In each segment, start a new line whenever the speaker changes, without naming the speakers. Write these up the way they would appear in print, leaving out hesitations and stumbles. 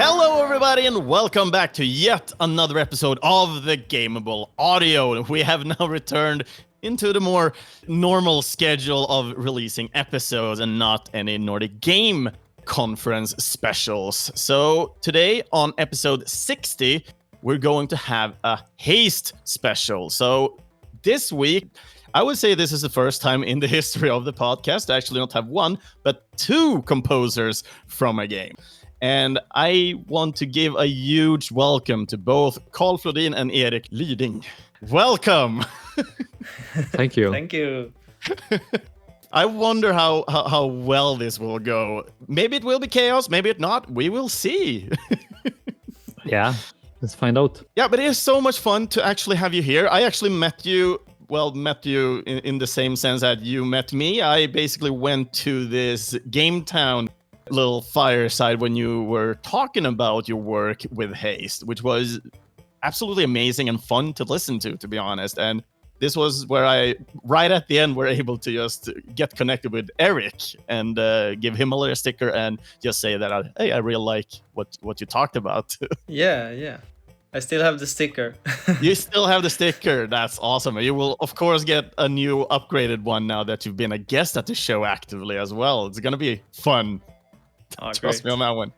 Hello, everybody, and welcome back to yet another episode of the Gameable Audio. We have now returned into the more normal schedule of releasing episodes and not any Nordic Game Conference specials. So today on episode 60, we're going to have a Haste special. So this week, I would say this is the first time in the history of the podcast to actually not have one, but two composers from a game. And I want to give a huge welcome to both Karl Flodin and Erik Lyding. Welcome!
Thank you.
Thank you.
I wonder how well this will go. Maybe it will be chaos, maybe it not. We will see.
Yeah, let's find out.
Yeah, but it is so much fun to actually have you here. I actually met you in the same sense that you met me. I basically went to this Game Town little fireside when you were talking about your work with Haste, which was absolutely amazing and fun to listen to be honest. And this was where I, right at the end, were able to just get connected with Erik and give him a little sticker and just say that, hey, I really like what you talked about.
Yeah. I still have the sticker.
You still have the sticker. That's awesome. You will, of course, get a new upgraded one now that you've been a guest at the show actively as well. It's going to be fun. Trust me on that one.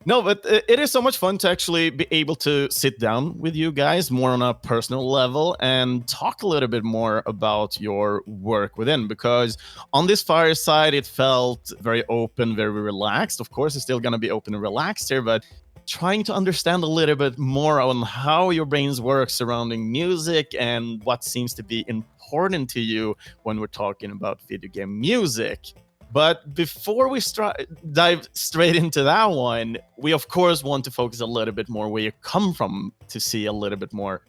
No, but it is so much fun to actually be able to sit down with you guys more on a personal level and talk a little bit more about your work within, because on this fireside, it felt very open, very relaxed. Of course, it's still going to be open and relaxed here, but trying to understand a little bit more on how your brains work surrounding music and what seems to be important to you when we're talking about video game music. But before we dive straight into that one, we of course want to focus a little bit more where you come from to see a little bit more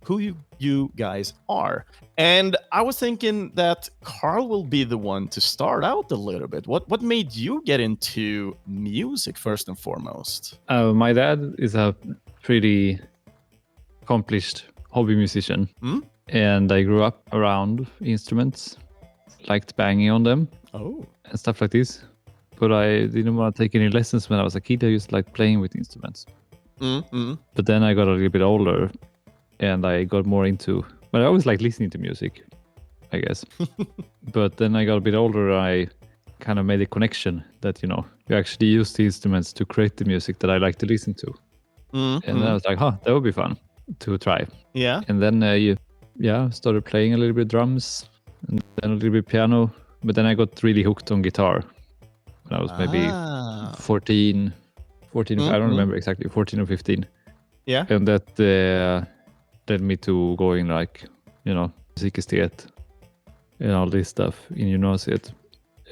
who you guys are. And I was thinking that Karl will be the one to start out a little bit. What made you get into music first and foremost?
My dad is a pretty accomplished hobby musician. And I grew up around instruments, liked banging on them.
Oh.
And stuff like this. But I didn't want to take any lessons when I was a kid. I used like playing with instruments. But then I got a little bit older and I got more into, but I always like listening to music, I guess. But then I got a bit older, I kind of made a connection that, you actually use the instruments to create the music that I like to listen to. And then I was like, that would be fun to try.
Yeah.
And then started playing a little bit drums and then a little bit piano. But then I got really hooked on guitar when I was maybe 14, I don't remember exactly, 14 or 15.
Yeah.
And that led me to going like, musikestet and all this stuff in university.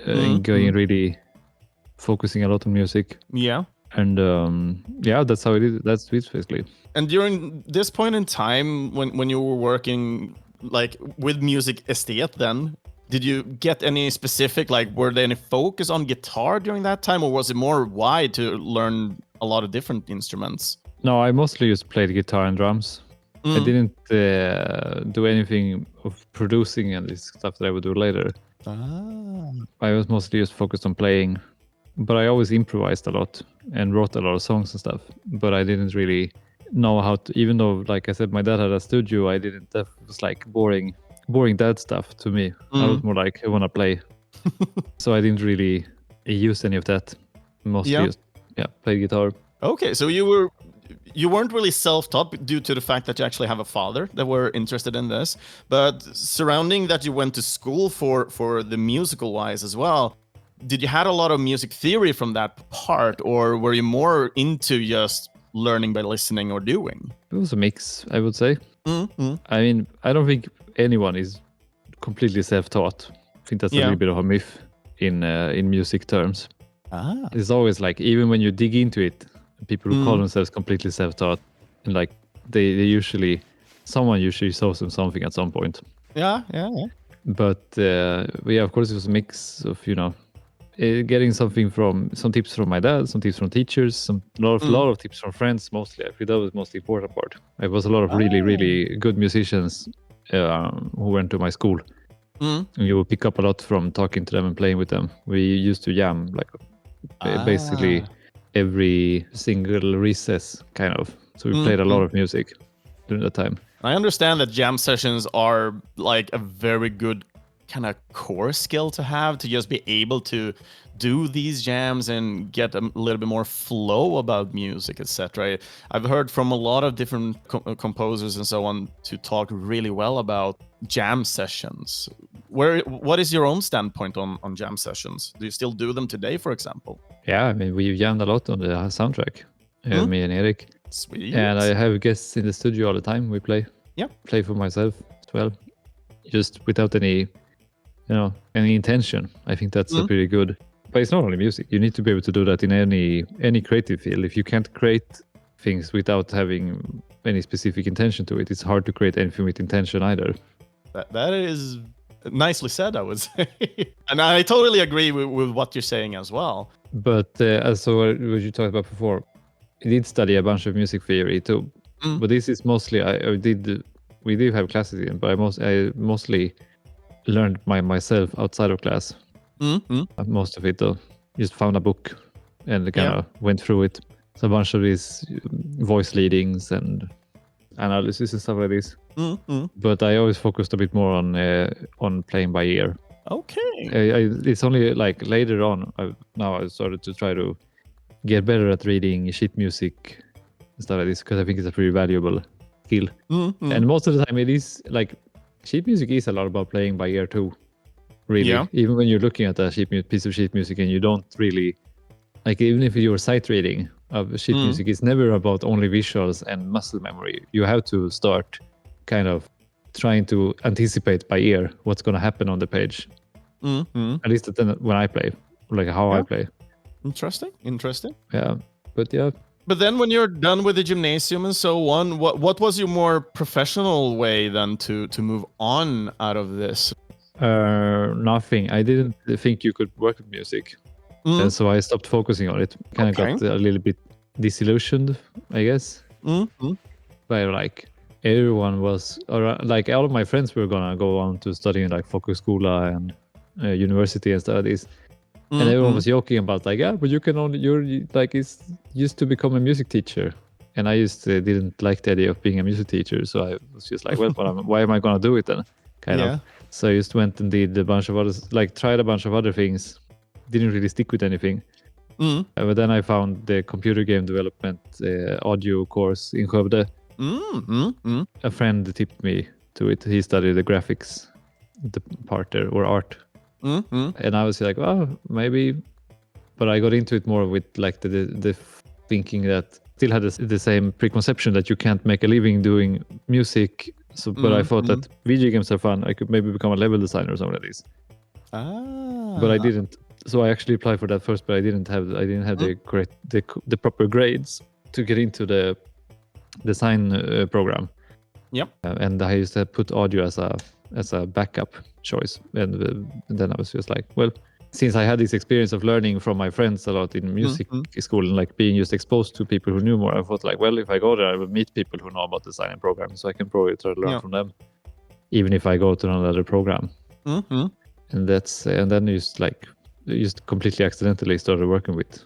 And going really focusing a lot on music.
Yeah.
And that's how it is. That's it basically.
And during this point in time, when you were working like with music estate then, did you get any specific, like, were there any focus on guitar during that time, or was it more wide to learn a lot of different instruments?
No, I mostly just played guitar and drums. I didn't do anything of producing and this stuff that I would do later. I was mostly just focused on playing, but I always improvised a lot and wrote a lot of songs and stuff. But I didn't really know how to, even though, like I said, my dad had a studio, that was like boring dad stuff to me. I was more like, I want to play. So I didn't really use any of that. Mostly just play guitar.
Okay, so you weren't really self-taught due to the fact that you actually have a father that were interested in this, but surrounding that you went to school for the musical wise as well, did you had a lot of music theory from that part, or were you more into just learning by listening or doing?
It was a mix, I would say. I mean, I don't think anyone is completely self-taught. I think that's a little bit of a myth in music terms. It's always like, even when you dig into it, people who call themselves completely self-taught, and like someone usually shows them something at some point.
Yeah.
But of course it was a mix of getting some tips from my dad, some tips from teachers, a lot of tips from friends. Mostly, I think that was the most important part. There was a lot of really good musicians who went to my school. And you would pick up a lot from talking to them and playing with them. We used to jam, like basically every single recess, kind of. So we played a lot of music during that time.
I understand that jam sessions are like a very good kind of core skill to have, to just be able to do these jams and get a little bit more flow about music, etc. I've heard from a lot of different composers and so on to talk really well about jam sessions. What is your own standpoint on jam sessions? Do you still do them today, for example?
Yeah, I mean, we jammed a lot on the soundtrack, me and Erik.
Sweet.
And I have guests in the studio all the time. We play.
Yeah.
Play for myself as well, just without any intention. I think that's a pretty good. But it's not only music. You need to be able to do that in any creative field. If you can't create things without having any specific intention to it, it's hard to create anything with intention either.
That is nicely said, I would say. And I totally agree with what you're saying as well.
But so what you talked about before, I did study a bunch of music theory too. But this is mostly we do have classes in, but I mostly learned myself outside of class. Most of it though, just found a book and kind of went through it. So a bunch of these voice leadings and analysis and stuff like this. But I always focused a bit more on playing by ear.
Okay.
It's only like later on now I started to try to get better at reading sheet music and stuff like this, because I think it's a pretty valuable skill. And most of the time it is like sheet music is a lot about playing by ear too. Really, even when you're looking at a piece of sheet music and you don't really like, even if you're sight reading of sheet music, it's never about only visuals and muscle memory. You have to start kind of trying to anticipate by ear what's going to happen on the page. At least when I play, like how I play.
Interesting.
Yeah, but yeah.
But then when you're done with the gymnasium and so on, what was your more professional way then to move on out of this?
Nothing. I didn't think you could work with music. And so I stopped focusing on it. Kind of got a little bit disillusioned, I guess. But like everyone was around, like all of my friends were gonna go on to studying like folkhögskola and university and studies. And everyone was joking about like, yeah, but you're like, it's used to become a music teacher. And I didn't like the idea of being a music teacher. So I was just like, well, why am I going to do it then? Kind of. So I just went and did a bunch of others, like tried a bunch of other things. Didn't really stick with anything. But then I found the computer game development audio course in Skövde. A friend tipped me to it. He studied the graphics, the part there, or art. And I was like, well, maybe. But I got into it more with like the thinking that still had the same preconception that you can't make a living doing music. So, but I thought that video games are fun. I could maybe become a level designer or something like this. But I didn't. So I actually applied for that first, but I didn't have the proper grades to get into the design program. And I used to put audio as a backup choice, and then I was just like, well, since I had this experience of learning from my friends a lot in music school and like being just exposed to people who knew more, I thought like, well, if I go there, I will meet people who know about design and programming, so I can probably try to learn from them, even if I go to another program. And then just completely accidentally started working with,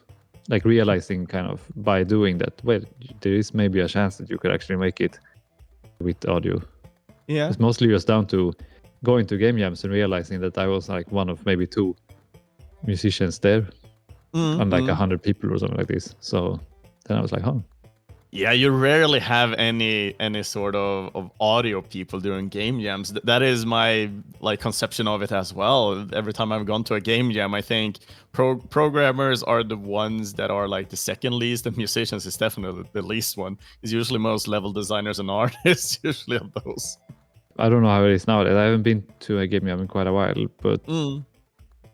like realizing kind of by doing that, well, there is maybe a chance that you could actually make it with audio. It's mostly just down to going to game jams and realizing that I was like one of maybe 2 musicians there on like 100 people or something like this. So then I was like,
yeah, you rarely have any sort of audio people during game jams. That is my like conception of it as well. Every time I've gone to a game jam, I think programmers are the ones that are like the second least, and musicians is definitely the least one. It's usually most level designers and artists usually of those.
I don't know how it is nowadays. I haven't been to a game jam in quite a while, but we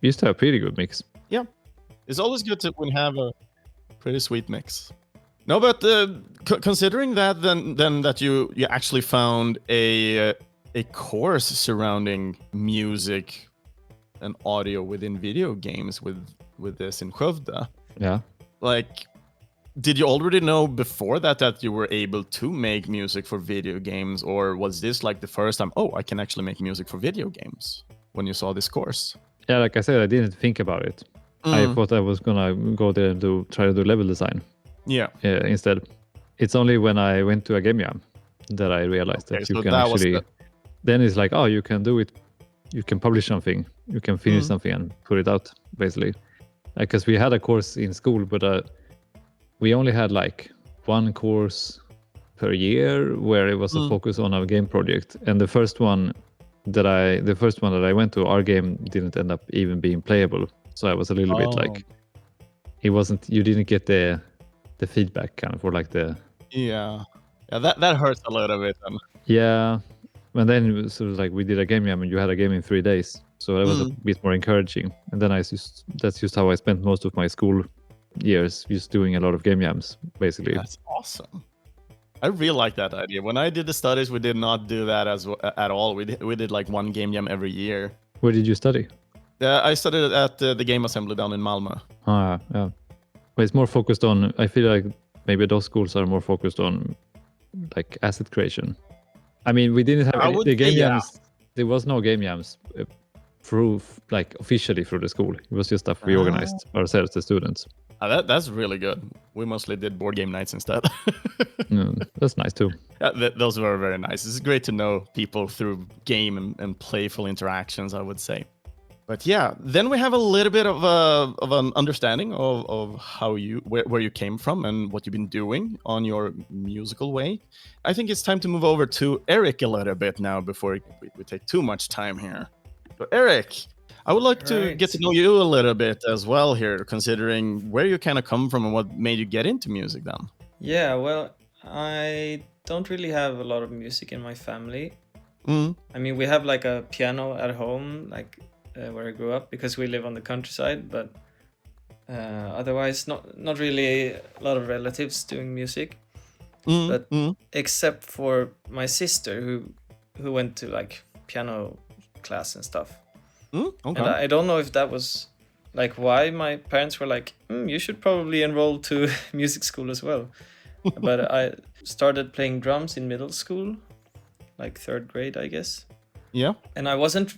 used to have a pretty good mix.
Yeah, it's always good to have a pretty sweet mix. No, but considering that, then that you actually found a course surrounding music and audio within video games with this in Skövde.
Yeah.
Like, did you already know before that you were able to make music for video games, or was this like the first time, oh, I can actually make music for video games, when you saw this course?
Yeah, like I said, I didn't think about it. I thought I was gonna go there and try to do level design.
Yeah.
Instead, it's only when I went to a game jam that I realized that you can actually. Then it's like, oh, you can do it. You can publish something. You can finish something and put it out, basically. Because we had a course in school, but we only had like one course per year where it was a focus on a game project. And the first one that I went to, our game didn't end up even being playable. So I was a little bit like, it wasn't. You didn't get the feedback kind of, or like the.
Yeah, that hurts a little bit.
Yeah, and then it was like we did a game jam, and you had a game in 3 days, so that was a bit more encouraging. And then that's just how I spent most of my school years, just doing a lot of game jams, basically.
That's awesome. I really like that idea. When I did the studies, we did not do that at all. We did like one game jam every year.
Where did you study?
I studied at the Game Assembly down in Malmö.
Yeah. But it's more focused on. I feel like maybe those schools are more focused on like asset creation. I mean, we didn't have the game jams. There was no game jams officially through the school. It was just stuff we organized ourselves, the students.
That's really good. We mostly did board game nights instead.
That's nice too.
Yeah, those were very nice. It's great to know people through game and playful interactions, I would say. But yeah, then we have a little bit of an understanding of how where you came from and what you've been doing on your musical way. I think it's time to move over to Erik a little bit now before we take too much time here. So Erik, I would like to get to know you a little bit as well here, considering where you kind of come from and what made you get into music then.
Yeah, well, I don't really have a lot of music in my family. I mean, we have like a piano at home, like where I grew up, because we live on the countryside, but otherwise not really a lot of relatives doing music. But except for my sister who went to like piano class and stuff. Okay. And I don't know if that was like why my parents were like, you should probably enroll to music school as well. But I started playing drums in middle school, like 3rd grade, I guess.
Yeah.
And I wasn't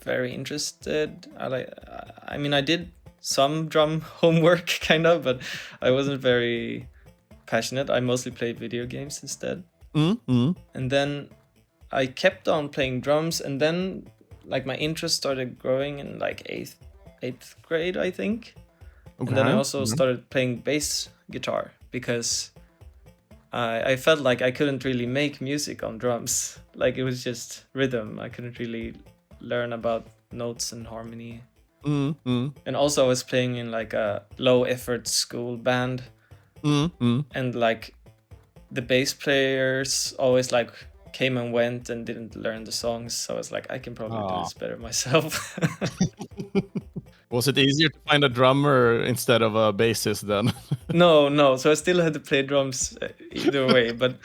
very interested. I mean, I did some drum homework kind of, but I wasn't very passionate. I mostly played video games instead. And then I kept on playing drums, and then like my interest started growing in like 8th grade, I think. Okay. And then I also started playing bass guitar because I felt like I couldn't really make music on drums. Like it was just rhythm. I couldn't really learn about notes and harmony. And also I was playing in like a low effort school band. And like the bass players always like came and went and didn't learn the songs. So I was like, I can probably do this better myself.
Was it easier to find a drummer instead of a bassist then?
No. So I still had to play drums either way, but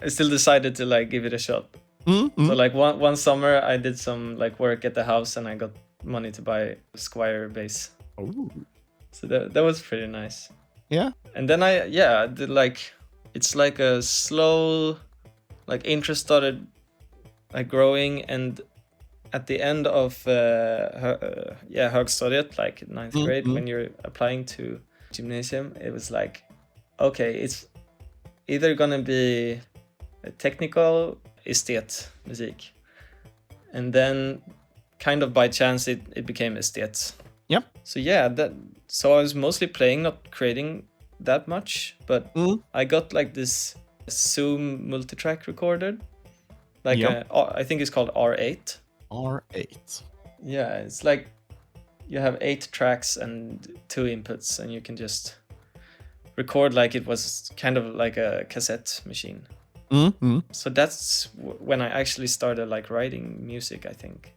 I still decided to like give it a shot. So like one summer I did some like work at the house and I got money to buy a Squire bass. So that was pretty nice.
Yeah.
And then I did like, it's like a slow like interest started like growing, and at the end of högstadiet, like 9th grade, when you're applying to gymnasium, it was like, okay, it's either gonna be a technical estet music, and then kind of by chance it became estet.
Yep.
So so I was mostly playing, not creating that much, but I got like this Zoom multitrack recorder, like I think it's called R8.
R8.
Yeah, it's like you have 8 tracks and 2 inputs, and you can just record like it was kind of like a cassette machine. So that's when I actually started like writing music, I think.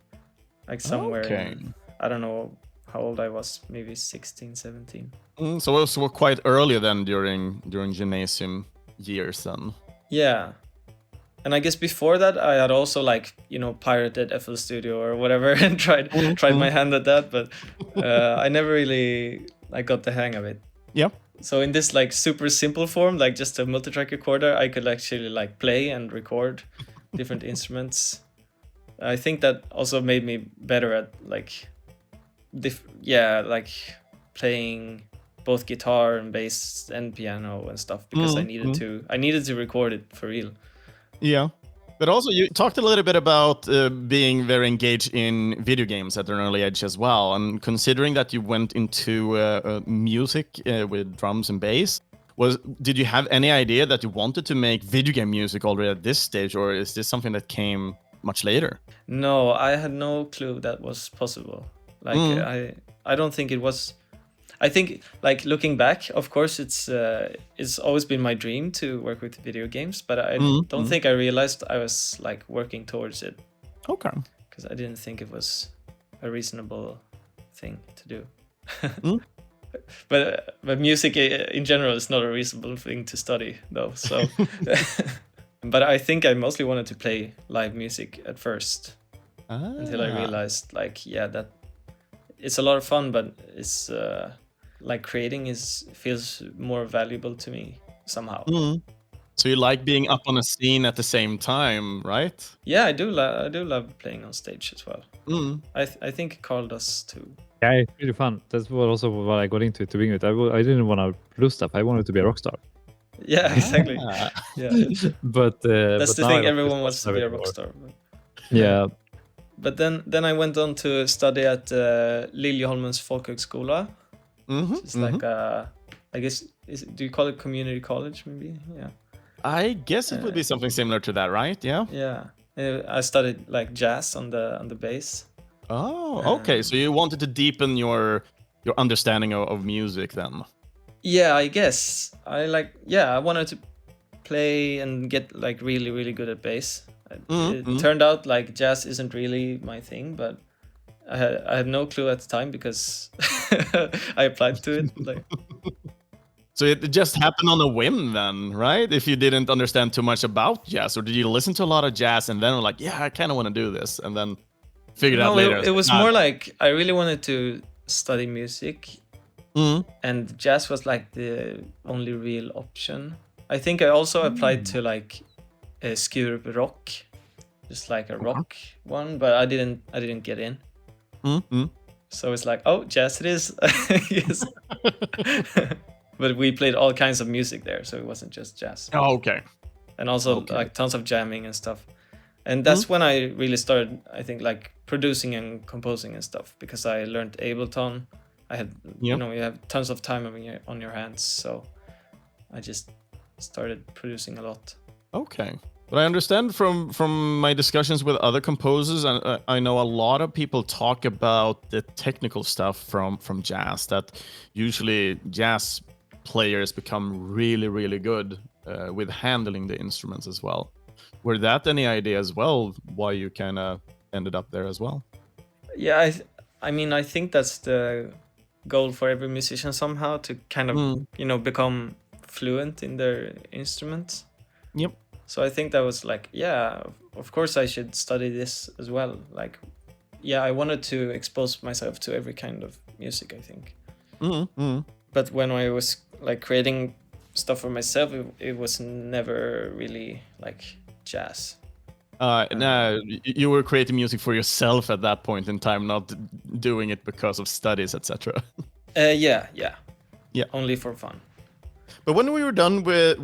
Like somewhere in, I don't know how old I was, maybe 16, 17.
So it was quite early then during gymnasium years then.
Yeah. And I guess before that I had also like, pirated FL Studio or whatever and tried my hand at that, but I never really got the hang of it.
Yep.
So in this like super simple form, like just a multitrack recorder, I could actually like play and record different instruments. I think that also made me better at like playing both guitar and bass and piano and stuff because I needed to record it for real.
Yeah. But also, you talked a little bit about being very engaged in video games at an early age as well. And considering that you went into music with drums and bass, did you have any idea that you wanted to make video game music already at this stage, or is this something that came much later?
No, I had no clue that was possible. Like I don't think it was. I think, like, looking back, of course, it's always been my dream to work with video games, but I don't think I realized I was like working towards it.
Okay.
Because I didn't think it was a reasonable thing to do. But music in general is not a reasonable thing to study, though. So, but I think I mostly wanted to play live music at first, until I realized, like, yeah, that it's a lot of fun, but it's like creating feels more valuable to me somehow.
So you like being up on a scene at the same time, right?
Yeah, I do love playing on stage as well. I think Karl does too.
Yeah, it's really fun. That's also what I got into to begin with. I didn't want to produce stuff. I wanted to be a rock star.
Yeah, exactly. Yeah.
But
that's the
now
thing.
I
Everyone wants to be a rock star.
Yeah.
But then I went on to study at Liljeholmens Folkhögskola. It's like I guess do you call it community college maybe? Yeah.
I guess it would be something similar to that, right? Yeah.
Yeah. I studied like jazz on the bass.
Oh, okay. So you wanted to deepen your understanding of music then?
Yeah, I guess. I wanted to play and get like really, really good at bass. It turned out like jazz isn't really my thing, but I had no clue at the time because I applied to it. Like,
so it just happened on a whim then, right? If you didn't understand too much about jazz, or did you listen to a lot of jazz and then were like, yeah, I kind of want to do this, and then figured out later?
It was more like I really wanted to study music, and jazz was like the only real option. I think I also applied to like a Skurup rock, just like a rock one, but I didn't get in. So it's like, oh, jazz it is. Yes. But we played all kinds of music there, so it wasn't just jazz.
Oh, okay.
And also like tons of jamming and stuff. And that's when I really started, I think, like producing and composing and stuff, because I learned Ableton. I had, you have tons of time on your hands, so I just started producing a lot.
Okay. But I understand from my discussions with other composers, and I know a lot of people talk about the technical stuff from jazz, that usually jazz players become really, really good with handling the instruments as well. Were that any idea as well, why you kind of ended up there as well?
Yeah, I mean, I think that's the goal for every musician somehow, to kind of, become fluent in their instruments.
Yep.
So I think that was like, yeah, of course I should study this as well. Like, yeah, I wanted to expose myself to every kind of music, I think. But when I was like creating stuff for myself, it was never really like jazz.
No, you were creating music for yourself at that point in time, not doing it because of studies, etc.
Yeah. Only for fun.
But when we were done with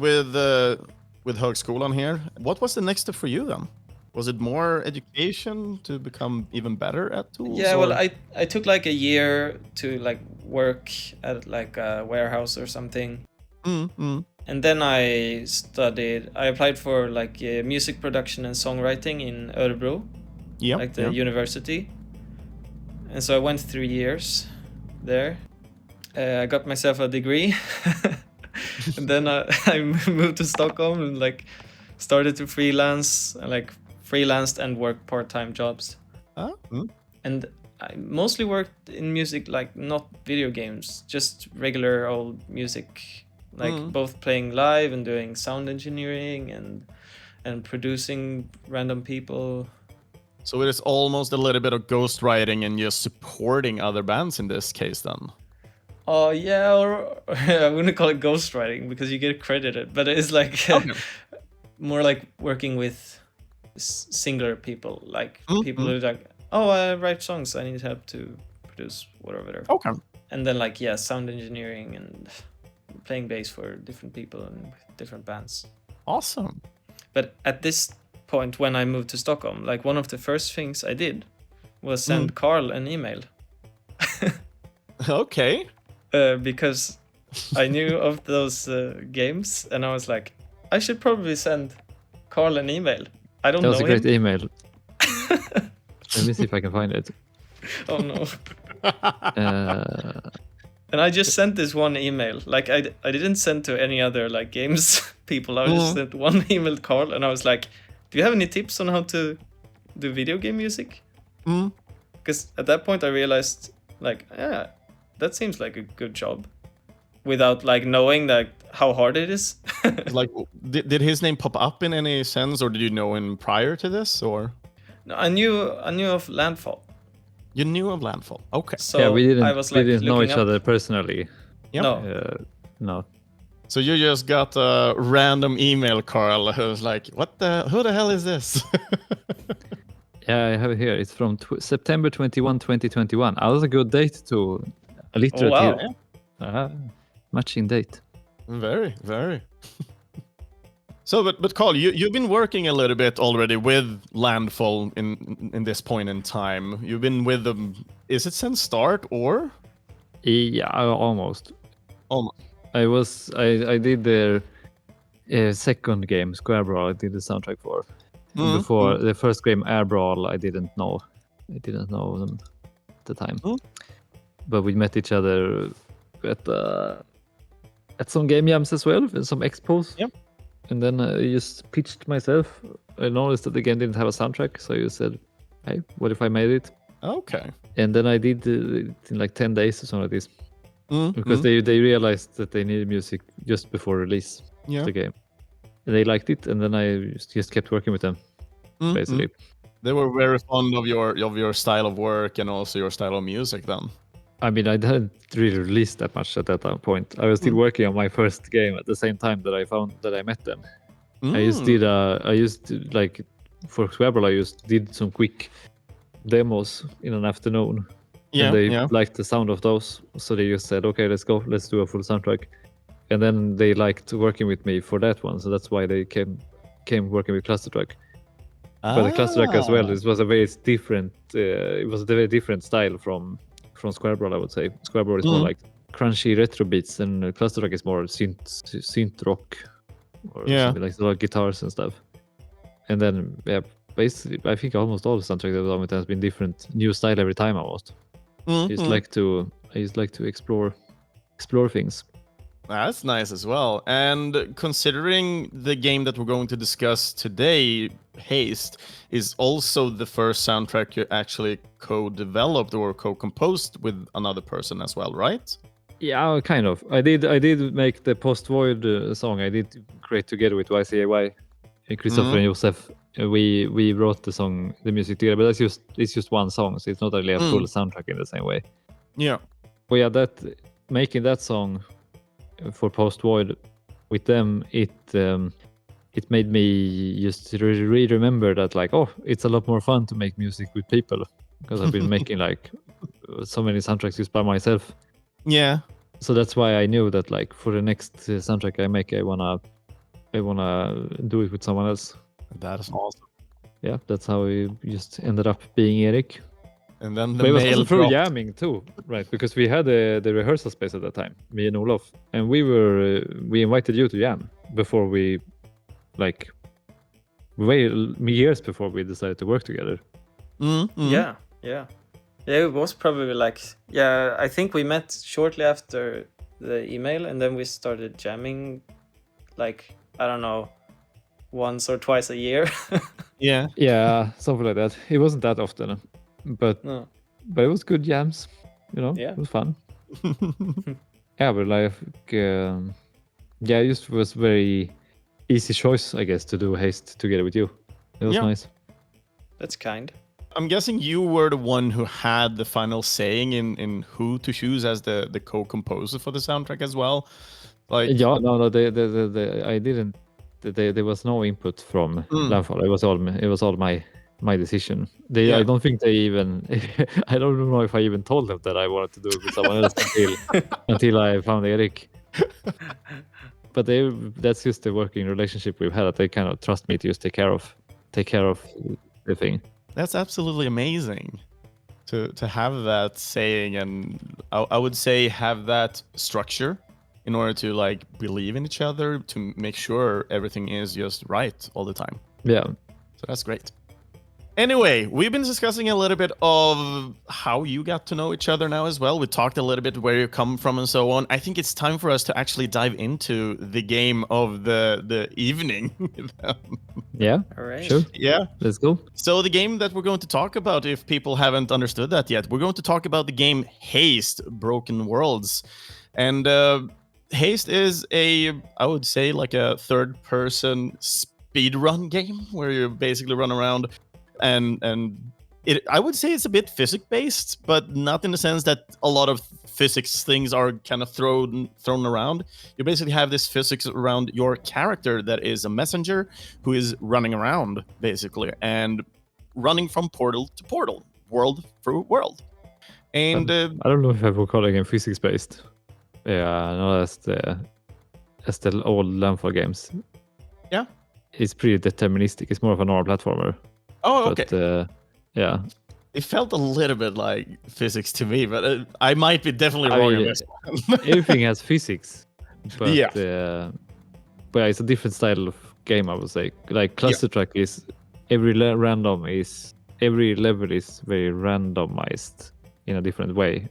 Högskolan here, what was the next step for you then? Was it more education to become even better at tools?
Yeah, well, I took like a year to like work at like a warehouse or something. And then I applied for like music production and songwriting in Örebro, like the university. And so I went 3 years there. I got myself a degree. And then I moved to Stockholm and like started to freelanced and work part-time jobs. And I mostly worked in music, like not video games, just regular old music, like both playing live and doing sound engineering and producing random people.
So it is almost a little bit of ghostwriting and just supporting other bands in this case then?
Oh yeah, or I wouldn't call it ghostwriting because you get credited, but it's like more like working with singular people, like people who like, oh, I write songs, I need help to produce whatever.
Okay.
and then like sound engineering and playing bass for different people and different bands.
Awesome.
But at this point, when I moved to Stockholm, like one of the first things I did was send Karl an email.
Okay.
Because I knew of those games, and I was like, I should probably send Karl an email. I don't know him.
That was a great email. Let me see if I can find it.
Oh no. And I just sent this one email. Like I didn't send to any other like games people. I just sent one email to Karl, and I was like, do you have any tips on how to do video game music? Because at that point I realized like, yeah, that seems like a good job, without like knowing like how hard it is.
Like, did his name pop up in any sense, or did you know him prior to this, or?
No, I knew of Landfall.
You knew of Landfall. Okay.
So
yeah, we didn't.
I was like,
we didn't know each
up.
other personally.
Yep.
No.
No.
So you just got a random email, Karl, who was like, who the hell is this?
Yeah, I have it here. It's from September 21, 2021. That was a good date to alliterative.
Oh, wow.
Matching date.
Very, very. So, but Karl, you've been working a little bit already with Landfall in this point in time. You've been with them. Is it since start or?
Yeah, almost.
Almost.
I did their second game, Square Brawl. I did the soundtrack for. Before the first game, Air Brawl, I didn't know them at the time. But we met each other at some game jams as well, and some expos.
Yep.
And then I just pitched myself. I noticed that the game didn't have a soundtrack, so I said, "Hey, what if I made it?"
Okay.
And then I did it in like 10 days or something like this, because they realized that they needed music just before release of the game. And they liked it, and then I just kept working with them, basically.
They were very fond of your style of work and also your style of music then.
I mean, I hadn't really released that much at that point. I was still working on my first game at the same time that I met them. I just like for Weebohs, I did some quick demos in an afternoon.
Yeah,
and they liked the sound of those, so they just said, "Okay, let's go. Let's do a full soundtrack." And then they liked working with me for that one, so that's why they came working with Clustertruck. But the Clustertruck as well, it was a very different. It was a very different style from Square Brawl, I would say. Square Brawl is more like crunchy retro beats, and Clustertruck is more synth rock, or something like a lot of guitars and stuff. And then basically, I think almost all the soundtracks I've done with them has been different, new style every time almost. I just like to explore things.
That's nice as well. And considering the game that we're going to discuss today, Haste, is also the first soundtrack you actually co-developed or co-composed with another person as well, right?
Yeah, kind of. I did make the Post Void song. I did create together with YCAY, Christopher and Josef. We wrote the music together, but it's just one song, so it's not really a full soundtrack in the same way.
Yeah.
But yeah, making that song for Post Void with them, it made me just really remember that, like, oh, it's a lot more fun to make music with people, because I've been making like so many soundtracks just by myself.
Yeah.
So that's why I knew that, like, for the next soundtrack I make, I wanna do it with someone else.
That is awesome.
Yeah, that's how we just ended up being Erik.
And then
but it was also through jamming too, right? Because we had the rehearsal space at that time, me and Olof, and we invited you to jam before we, like, years before we decided to work together.
Yeah. It was probably like, I think we met shortly after the email, and then we started jamming, like, I don't know, once or twice a year.
Yeah, something like that. It wasn't that often, but it was good jams, It was fun. Yeah, but like, it just was very easy choice, I guess, to do Haste together with you. It was nice.
That's kind.
I'm guessing you were the one who had the final saying in who to choose as the co-composer for the soundtrack as well. Like,
yeah, no, I didn't. There was no input from Landfall. It was all my my decision.
Yeah.
I don't think they even. I don't know if I even told them that I wanted to do it with someone else until I found Erik. But that's just the working relationship we've had. That they kind of trust me to just take care of the thing.
That's absolutely amazing to have that saying, and I would say have that structure in order to like believe in each other, to make sure everything is just right all the time.
Yeah.
So that's great. Anyway, we've been discussing a little bit of how you got to know each other now as well. We talked a little bit where you come from and so on. I think it's time for us to actually dive into the game of the evening.
Yeah.
All right.
Sure.
Yeah.
Let's go.
So the game that we're going to talk about, if people haven't understood that yet, we're going to talk about the game Haste, Broken Worlds. And Haste is I would say like a third-person speedrun game where you basically run around and I would say it's a bit physics-based, but not in the sense that a lot of physics things are kind of thrown around. You basically have this physics around your character that is a messenger who is running around, basically, and running from portal to portal, world through world. And
I don't know if I would call it again physics-based. Yeah, no, that's the old Landfall games.
Yeah.
It's pretty deterministic. It's more of a normal platformer.
Oh, okay.
But, yeah.
It felt a little bit like physics to me, but I might be definitely wrong on this one.
Everything has physics, but
yeah.
But it's a different style of game, I would say. Like Clustertruck is every level is very randomized in a different way.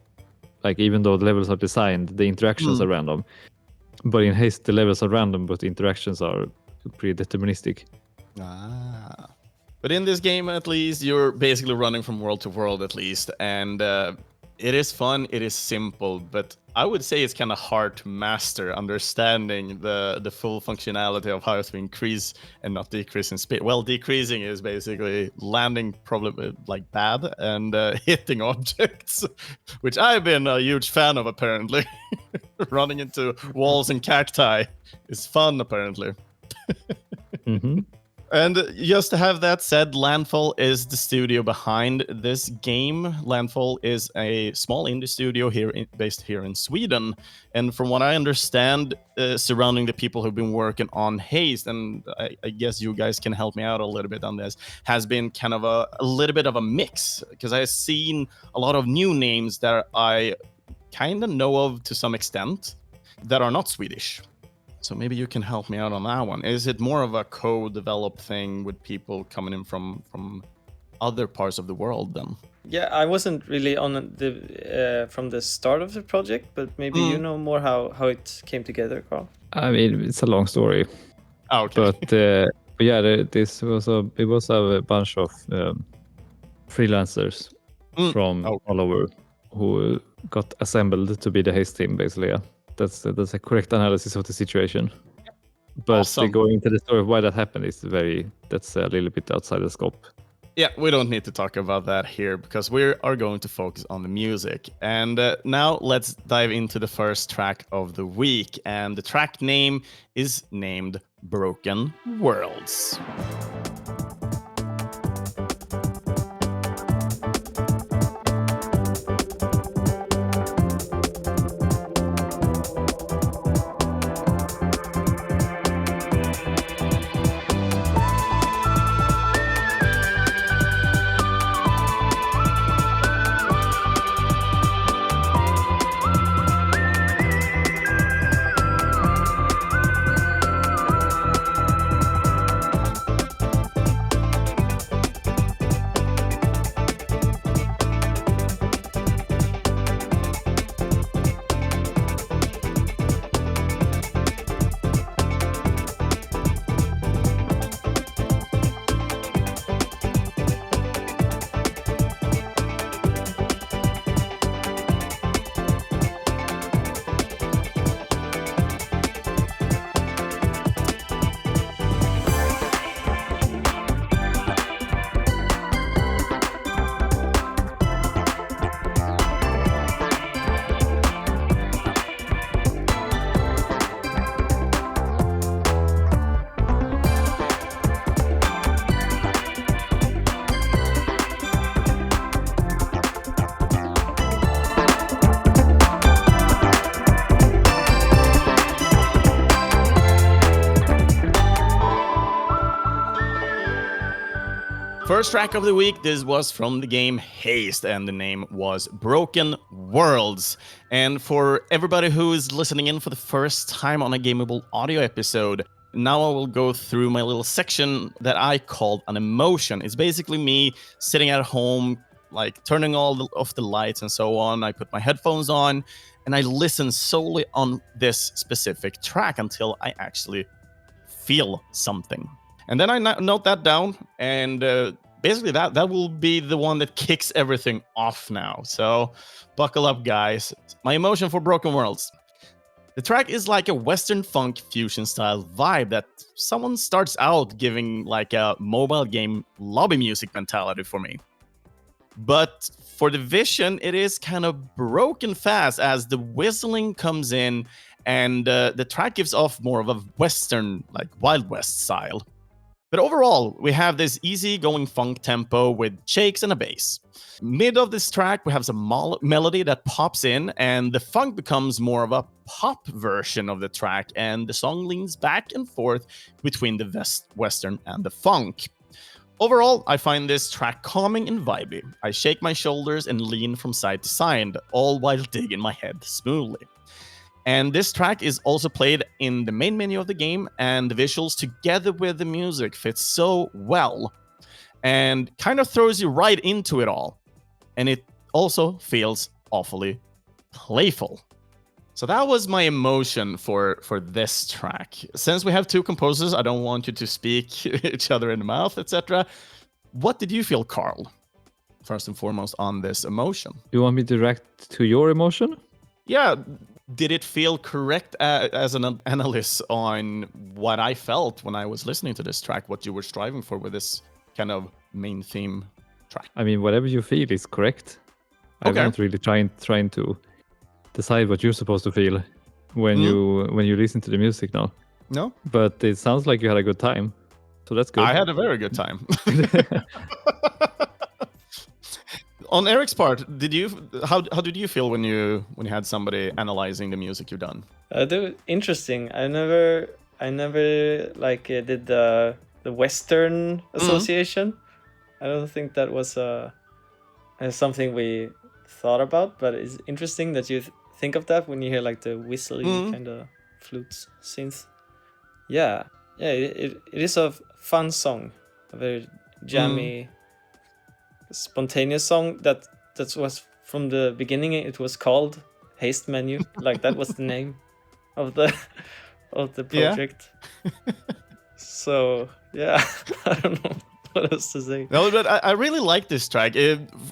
Like even though the levels are designed, the interactions are random. But in Haste, the levels are random, but the interactions are pretty deterministic.
Ah. But in this game, at least, you're basically running from world to world, at least. And it is fun, it is simple, but I would say it's kind of hard to master, understanding the full functionality of how to increase and not decrease in speed. Well, decreasing is basically landing probably like bad and hitting objects, which I've been a huge fan of, apparently. Running into walls and cacti is fun, apparently.
Mm-hmm.
And just to have that said, Landfall is the studio behind this game. Landfall is a small indie studio based here in Sweden. And from what I understand, surrounding the people who've been working on Haste, and I guess you guys can help me out a little bit on this, has been kind of a little bit of a mix. Because I've seen a lot of new names that I kind of know of to some extent that are not Swedish. So maybe you can help me out on that one. Is it more of a co-developed thing with people coming in from other parts of the world then?
Yeah, I wasn't really on the from the start of the project, but maybe you know more how it came together, Karl.
I mean, it's a long story.
Oh, okay.
But yeah, it was a bunch of freelancers from all over who got assembled to be the Haste team, basically. Yeah. That's a correct analysis of the situation. But
awesome.
Going into the story of why that happened that's a little bit outside the scope.
Yeah, we don't need to talk about that here because we are going to focus on the music. And now let's dive into the first track of the week. And the track name is named Broken Worlds. First track of the week, this was from the game Haste, and the name was Broken Worlds. And for everybody who is listening in for the first time on a Gameable audio episode, now I will go through my little section that I called an emotion. It's basically me sitting at home, like turning off the lights and so on. I put my headphones on, and I listen solely on this specific track until I actually feel something. And then I note that down, and basically that will be the one that kicks everything off now. So buckle up, guys. My emotion for Broken Worlds. The track is like a Western funk fusion style vibe that someone starts out giving like a mobile game lobby music mentality for me. But for the vision, it is kind of broken fast as the whistling comes in, and the track gives off more of a Western, like Wild West style. But overall, we have this easy-going funk tempo with shakes and a bass. Mid of this track, we have some melody that pops in, and the funk becomes more of a pop version of the track, and the song leans back and forth between the Western and the funk. Overall, I find this track calming and vibey. I shake my shoulders and lean from side to side, all while digging my head smoothly. And this track is also played in the main menu of the game, and the visuals together with the music fit so well and kind of throws you right into it all. And it also feels awfully playful. So that was my emotion for this track. Since we have two composers, I don't want you to speak each other in the mouth, etc. What did you feel, Karl, first and foremost, on this emotion?
You want me to react to your emotion?
Yeah. Did it feel correct as an analyst on what I felt when I was listening to this track, what you were striving for with this kind of main theme track?
I mean, whatever you feel is correct. I'm not really trying to decide what you're supposed to feel when you listen to the music now.
No?
But it sounds like you had a good time, so that's good.
I had a very good time. On Erik's part, how did you feel when you had somebody analyzing the music you've done?
Interesting. I never like did the Western association. I don't think that was something we thought about, but it's interesting that you think of that when you hear like the whistling kind of flutes synth. Yeah, it is a fun song, a very jammy. Spontaneous song that was from the beginning. It was called Haste Menu, like that was the name of the project. Yeah. So yeah, I don't know what else to say.
No, but I really like this track.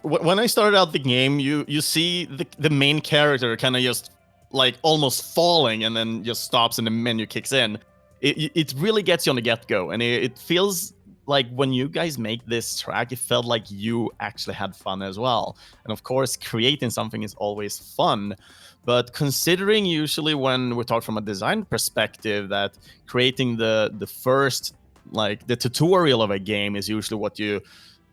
When I started out the game, you see the main character kind of just like almost falling, and then just stops, and the menu kicks in. It really gets you on the get-go, and it feels like when you guys make this track, it felt like you actually had fun as well. And of course, creating something is always fun. But considering usually when we talk from a design perspective that creating the first, like the tutorial of a game is usually what you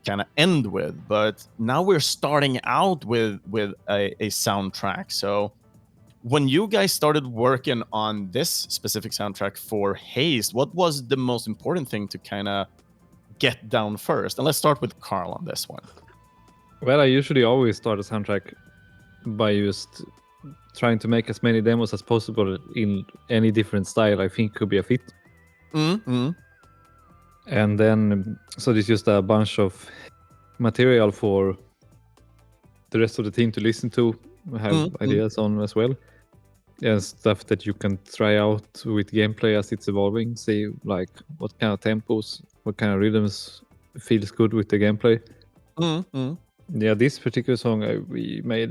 kind of end with. But now we're starting out with a soundtrack. So when you guys started working on this specific soundtrack for Haste, what was the most important thing to kind of get down first? And let's start with Karl on this one.
Well, I usually always start a soundtrack by just trying to make as many demos as possible in any different style I think could be a fit.
Mm-hmm.
And then, so there's just a bunch of material for the rest of the team to listen to, have ideas on as well. And stuff that you can try out with gameplay as it's evolving. See like what kind of tempos, what kind of rhythms feels good with the gameplay. Yeah, this particular song we made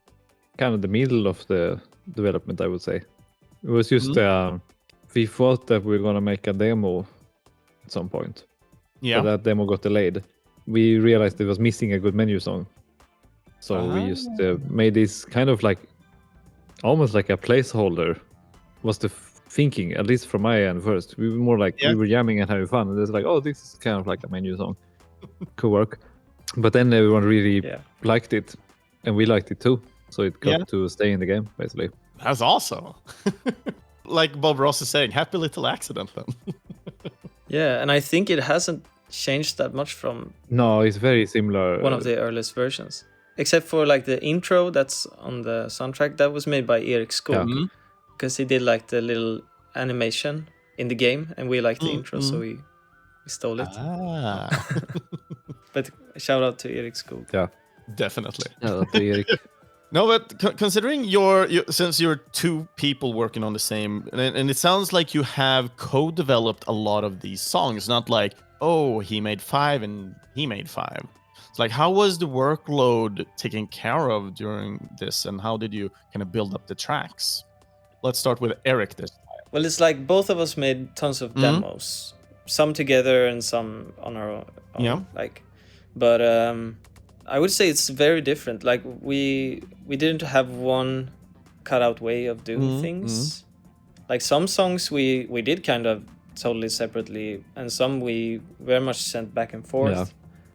kind of the middle of the development, I would say. It was just we thought that we were gonna make a demo at some point.
Yeah.
But that demo got delayed. We realized it was missing a good menu song. So we just made this kind of like almost like a placeholder was the thinking, at least from my end first. We were more like we were jamming and having fun, and it's like, oh, this is kind of like a menu song. Could work. But then everyone really liked it, and we liked it too. So it got to stay in the game, basically.
That's awesome. Like Bob Ross is saying, happy little accident then.
Yeah, and I think it hasn't changed that much from
No, it's very similar.
one of the earliest versions, except for like the intro that's on the soundtrack that was made by Erik Lyding, because he did like the little animation in the game, and we liked the intro, so we stole it. But shout out to Erik Lyding.
Yeah,
definitely.
Shout out to Erik.
No, but considering since you're two people working on the same, and it sounds like you have co-developed a lot of these songs, not like, oh, he made 5 and he made 5. It's like, how was the workload taken care of during this, and how did you kind of build up the tracks? Let's start with Erik this time.
Well, it's like both of us made tons of demos, some together and some on our own.
Yeah.
Like, but I would say it's very different. Like we didn't have one cutout way of doing things. Like some songs we did kind of totally separately, and some we very much sent back and forth.
Yeah.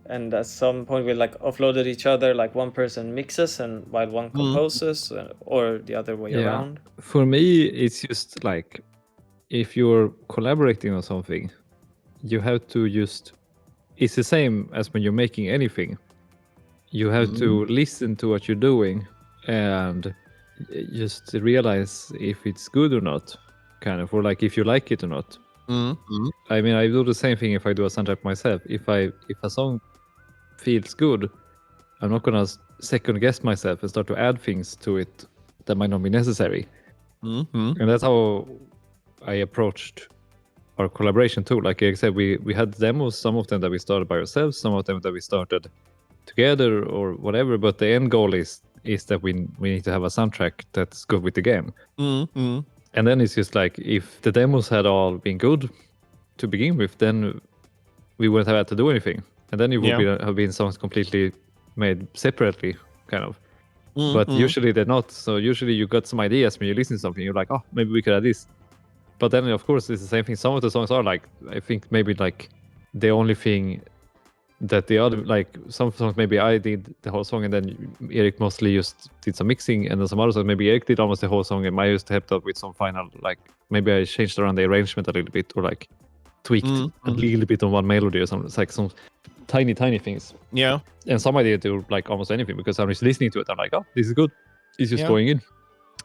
And at some point we like offloaded each other, like one person mixes and while one composes, or the other way around.
For me, it's just like if you're collaborating on something, you have to just. It's the same as when you're making anything. You have to listen to what you're doing and just realize if it's good or not, kind of, or like if you like it or not. I mean, I do the same thing if I do a soundtrack myself. If a song feels good, I'm not gonna second guess myself and start to add things to it that might not be necessary. And that's how I approached our collaboration too. Like I said, we had demos, some of them that we started by ourselves, some of them that we started together or whatever, but the end goal is that we need to have a soundtrack that's good with the game. And then it's just like, if the demos had all been good to begin with, then we wouldn't have had to do anything, and then it would have been songs completely made separately, kind of. But usually they're not. So usually you got some ideas when you listen to something, you're like, oh, maybe we could add this. But then of course it's the same thing. Some of the songs are like, I think maybe like the only thing that the other, like some songs maybe I did the whole song and then Erik mostly just did some mixing, and then some other songs maybe Erik did almost the whole song and I just helped out with some final, like maybe I changed around the arrangement a little bit, or like tweaked a little bit on one melody or something. It's like some tiny things. Yeah. And some I did do like almost anything, because I'm just listening to it, I'm like, oh, this is good. It's just going in.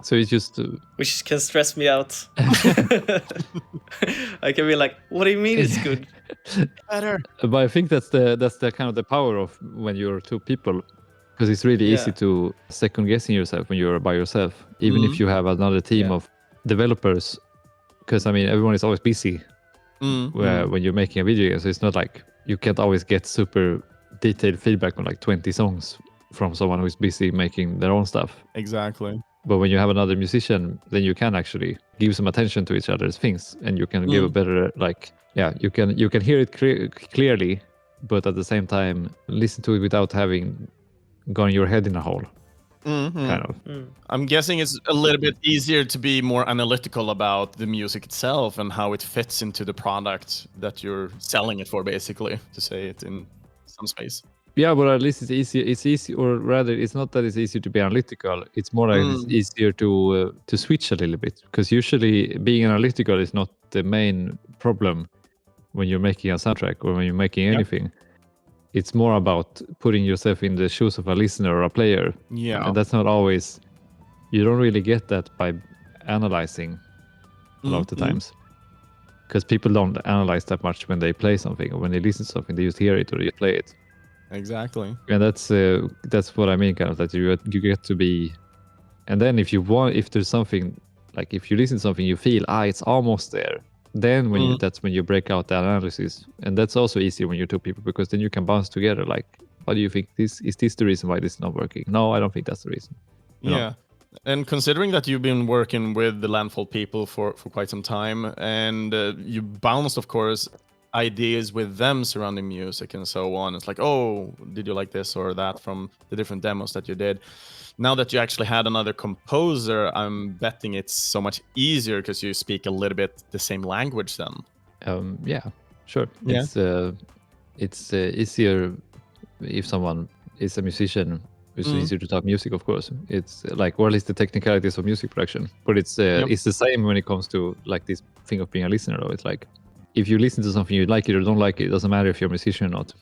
So it's just
which can stress me out. I can be like, what do you mean it's good? Better.
But I think that's the kind of the power of when you're two people, because it's really easy to second guessing yourself when you're by yourself, even if you have another team of developers, because I mean everyone is always busy when you're making a video game, so it's not like you can't always get super detailed feedback on like 20 songs from someone who's busy making their own stuff.
Exactly.
But when you have another musician, then you can actually give some attention to each other's things, and you can give a better, like, you can hear it clearly, but at the same time listen to it without having gone your head in a hole. Kind of.
I'm guessing it's a little bit easier to be more analytical about the music itself and how it fits into the product that you're selling it for, basically, to say it in some space.
Yeah, but at least it's easy. It's easy, or rather, it's not that it's easier to be analytical. It's more like it's easier to switch a little bit, because usually being analytical is not the main problem when you're making a soundtrack or when you're making anything. It's more about putting yourself in the shoes of a listener or a player. Yeah, and that's not always. You don't really get that by analyzing a lot of the times, because people don't analyze that much when they play something or when they listen to something. They just hear it or they play it.
Exactly.
And that's what I mean, kind of, that you get to be. And then if there's something, like if you listen to something, you feel it's almost there. Then that's when you break out the analysis, and that's also easier when you're two people, because then you can bounce together. Like, what do you think? Is this the reason why this is not working? No, I don't think that's the reason. You know?
And considering that you've been working with the Landfall people for quite some time, and you bounced, of course, ideas with them surrounding music and so on. It's like, oh, did you like this or that from the different demos that you did? Now that you actually had another composer, I'm betting it's so much easier because you speak a little bit the same language then.
Yeah, sure. Yeah. It's easier if someone is a musician. It's easier to talk music, of course. It's like, or at least the technicalities of music production. But it's the same when it comes to like this thing of being a listener, though. It's like, if you listen to something, you like it or don't like it. It doesn't matter if you're a musician or not.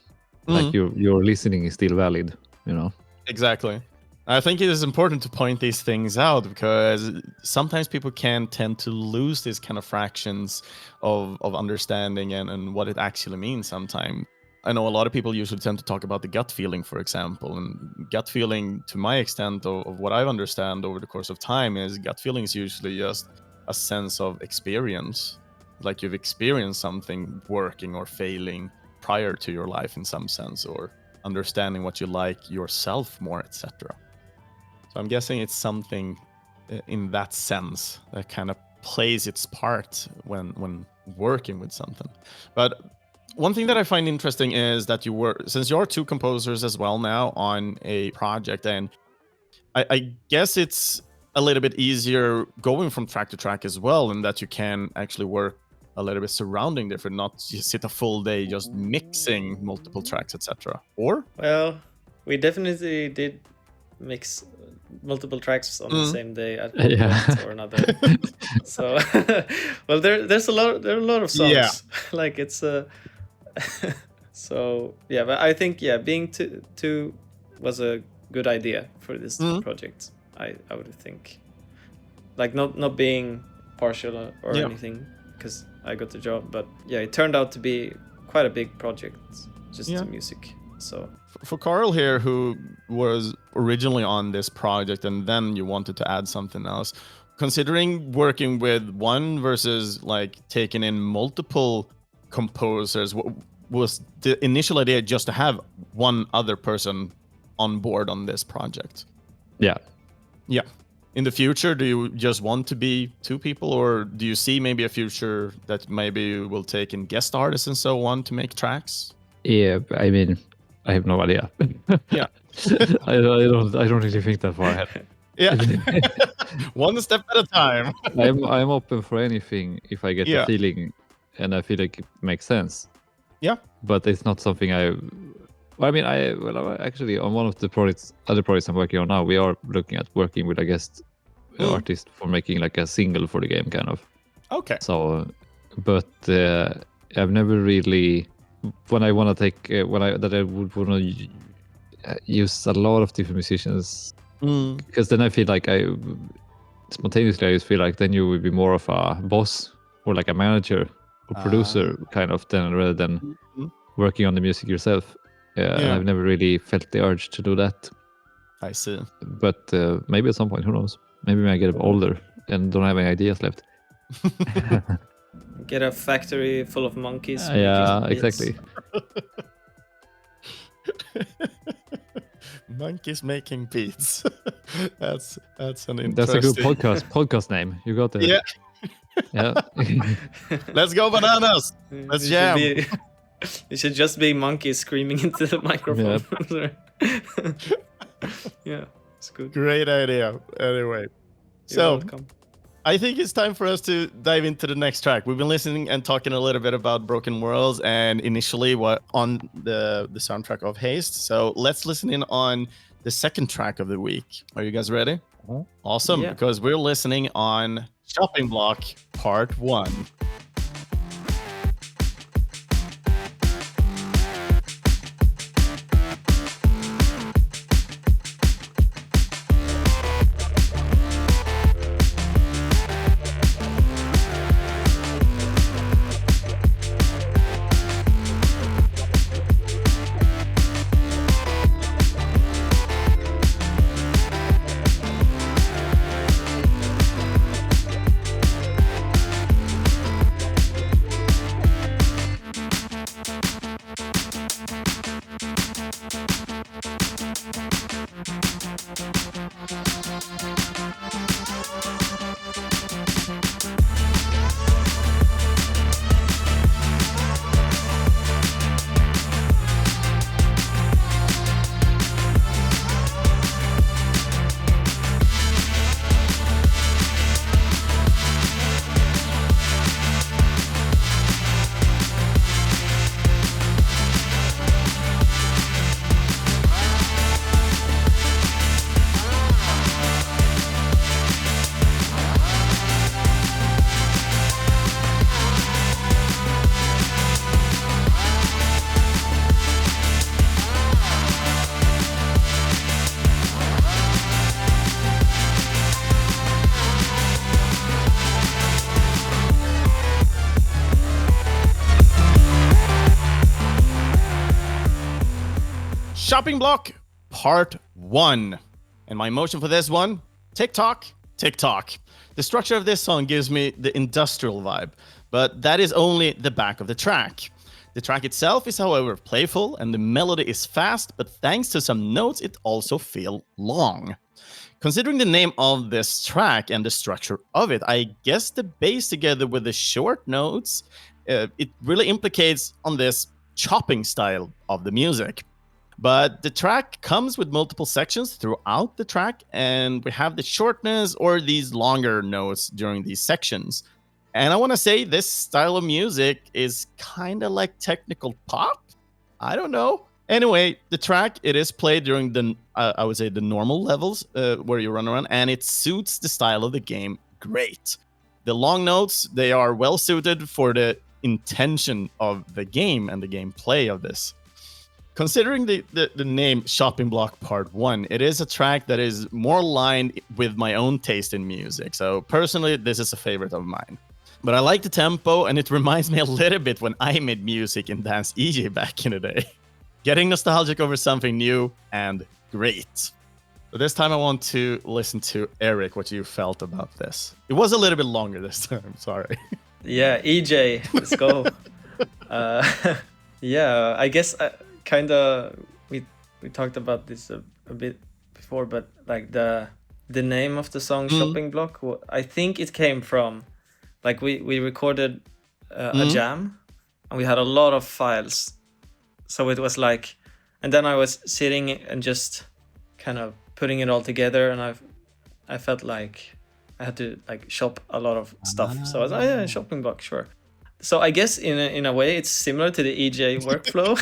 Like your listening is still valid, you know.
Exactly. I think it is important to point these things out because sometimes people can tend to lose these kind of fractions of understanding and what it actually means sometimes. I know a lot of people usually tend to talk about the gut feeling, for example, and gut feeling, to my extent of what I understand over the course of time, is gut feeling is usually just a sense of experience. Like you've experienced something working or failing prior to your life in some sense, or understanding what you like yourself more, etc. So I'm guessing it's something in that sense that kind of plays its part when working with something. But one thing that I find interesting is that since you're two composers as well now on a project, and I guess it's a little bit easier going from track to track as well, and that you can actually work a little bit surrounding different, not just sit a full day just mixing multiple tracks, etc. Or?
Well, we definitely did mix multiple tracks on the same day at one point or another. So, well, there are a lot of songs.
Yeah.
Like it's so yeah, but I think being two was a good idea for this project. I would think, like not being partial or anything, because I got the job, but yeah, it turned out to be quite a big project, just the music. So
for Karl here, who was originally on this project and then you wanted to add something else, considering working with one versus like taking in multiple composers, was the initial idea just to have one other person on board on this project?
Yeah.
In the future, do you just want to be two people, or do you see maybe a future that maybe you will take in guest artists and so on to make tracks?
Yeah, I mean, I have no idea.
Yeah.
I don't really think that far ahead.
Yeah. One step at a time.
I'm open for anything if I get the feeling and I feel like it makes sense.
Yeah.
But it's not something actually on one of the other projects I'm working on now, we are looking at working with a guest artist for making like a single for the game, kind of.
Okay.
So, but I've never really, when I want to take, I would want to use a lot of different musicians, because then I feel like I just feel like then you would be more of a boss or like a manager or producer kind of, then rather than working on the music yourself. And I've never really felt the urge to do that.
I see.
But maybe at some point, who knows? Maybe when I get older and don't have any ideas left.
Get a factory full of monkeys.
Yeah, exactly.
Monkeys making beats. That's an interesting.
That's a good podcast name. You got it. Yeah.
Let's go bananas. Let's jam.
It should just be monkeys screaming into the microphone. Yeah, it's good.
Great idea. Anyway, so welcome. I think it's time for us to dive into the next track. We've been listening and talking a little bit about Broken Worlds and initially what on the soundtrack of Haste. So let's listen in on the second track of the week. Are you guys ready? Awesome, because we're listening on Shopping Block Part 1. Shopping Block Part 1. And my motion for this one, tick-tock, tick-tock. The structure of this song gives me the industrial vibe, but that is only the back of the track. The track itself is, however, playful, and the melody is fast, but thanks to some notes, it also feels long. Considering the name of this track and the structure of it, I guess the bass together with the short notes, it really implicates on this chopping style of the music. But the track comes with multiple sections throughout the track, and we have the shortness or these longer notes during these sections. And I want to say this style of music is kind of like technical pop? I don't know. Anyway, the track, it is played during the, I would say, the normal levels where you run around, and it suits the style of the game great. The long notes, they are well suited for the intention of the game and the gameplay of this. Considering the name Shopping Block Part 1, it is a track that is more aligned with my own taste in music. So personally, this is a favorite of mine. But I like the tempo, and it reminds me a little bit when I made music in Dance EJ back in the day. Getting nostalgic over something new and great. So this time I want to listen to Erik, what you felt about this. It was a little bit longer this time, sorry.
Yeah, EJ, let's go. Yeah, I guess kind of we talked about this a bit before, but like the name of the song Shopping Block, I think it came from, like we recorded a jam, and we had a lot of files. So it was like, and then I was sitting and just kind of putting it all together, and I felt like I had to like shop a lot of stuff. So I was like, oh, yeah, Shopping Block, sure. So I guess in a way it's similar to the EJ workflow.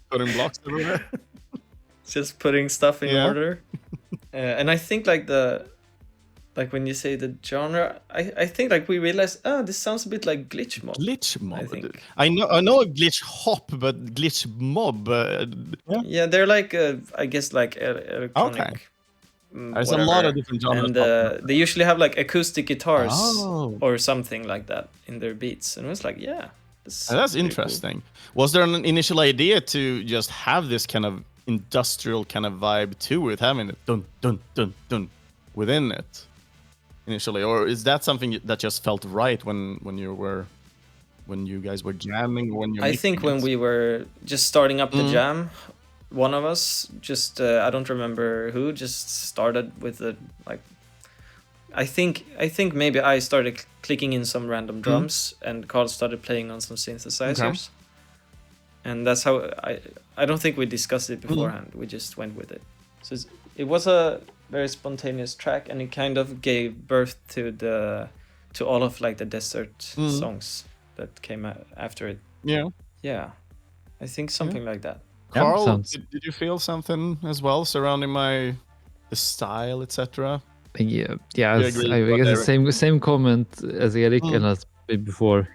Putting blocks everywhere.
Just putting stuff in order. And I think like when you say the genre, I think like we realized, this sounds a bit like glitch mob.
Glitch mob.
I think.
I know a glitch hop, but glitch mob.
Yeah, they're like I guess like electronic.
Okay. There's a lot of different genres.
And they usually have like acoustic guitars or something like that in their beats. And it was like, yeah.
That's interesting. Cool. Was there an initial idea to just have this kind of industrial kind of vibe to it, having it dun dun dun dun within it initially, or is that something that just felt right when you guys were jamming? I think
when we were just starting up the jam, one of us just I don't remember who just started with the like. I think maybe I started clicking in some random drums, and Karl started playing on some synthesizers, and that's how I don't think we discussed it beforehand. We just went with it. So it was a very spontaneous track, and it kind of gave birth to all of like the desert songs that came after it. Yeah, I think something like that.
Karl, did you feel something as well surrounding the style, etc.?
Yeah. I guess the same comment as Erik and as before.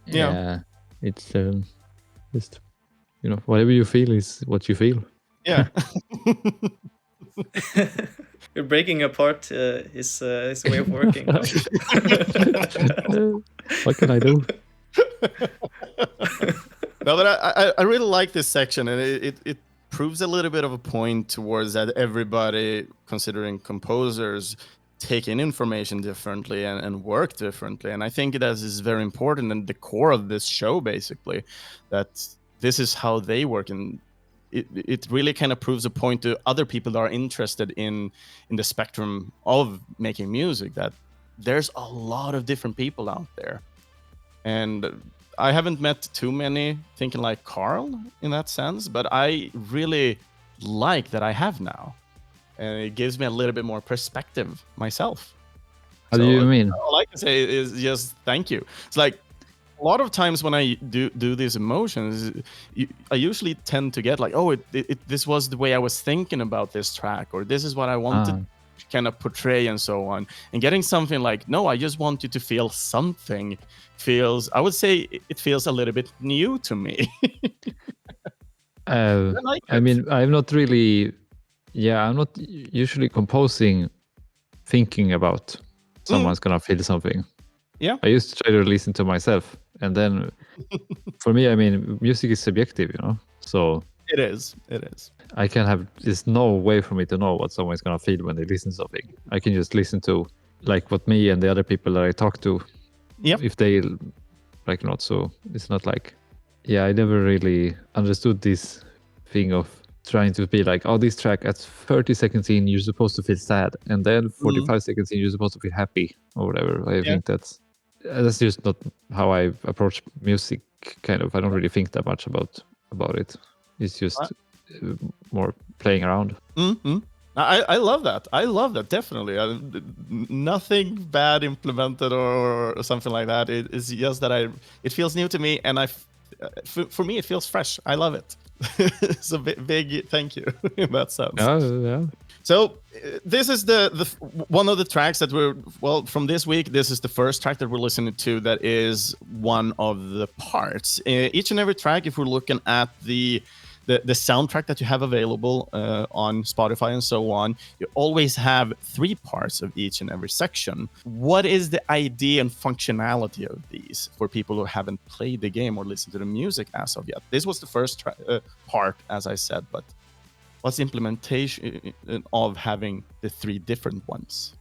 Yeah, it's just whatever you feel is what you feel.
Yeah.
You're breaking apart his way of working.
What can I do?
No, but I really like this section, and it proves a little bit of a point towards that everybody, considering composers, take in information differently and work differently. And I think that is very important, and the core of this show, basically, that this is how they work. And it really kind of proves a point to other people that are interested in the spectrum of making music, that there's a lot of different people out there. And I haven't met too many thinking like Karl in that sense, but I really like that I have now. And it gives me a little bit more perspective myself.
How do you mean?
All I can say is just thank you. It's like a lot of times when I do these emotions, I usually tend to get like, oh, this was the way I was thinking about this track, or this is what I wanted to kind of portray and so on. And getting something like, no, I just want you to feel something feels, I would say it feels a little bit new to me.
I mean, I'm not really, I'm not usually composing thinking about someone's gonna feel something.
Yeah.
I used to try to listen to myself. And then for me, I mean, music is subjective, so
It is.
I can have. There's no way for me to know what someone's gonna feel when they listen to something. I can just listen to like what me and the other people that I talk to.
Yep.
If they like not, so it's not like. Yeah, I never really understood this thing of trying to be like, oh, this track at 30 seconds in you're supposed to feel sad, and then 45 seconds in you're supposed to feel happy or whatever. I think that's just not how I approach music. Kind of, I don't really think that much about it. It's just more playing around.
Mm-hmm. I love that. I love that, definitely. Nothing bad implemented or something like that. It's just that it feels new to me, and for me it feels fresh. I love it. So big thank you in that sense.
Yeah.
So this is the one of the tracks that from this week. This is the first track that we're listening to that is one of the parts. Each and every track, if we're looking at the soundtrack that you have available on Spotify and so on, you always have 3 parts of each and every section. What is the idea and functionality of these for people who haven't played the game or listened to the music as of yet? This was the first part, as I said, but what's the implementation of having the 3 different ones?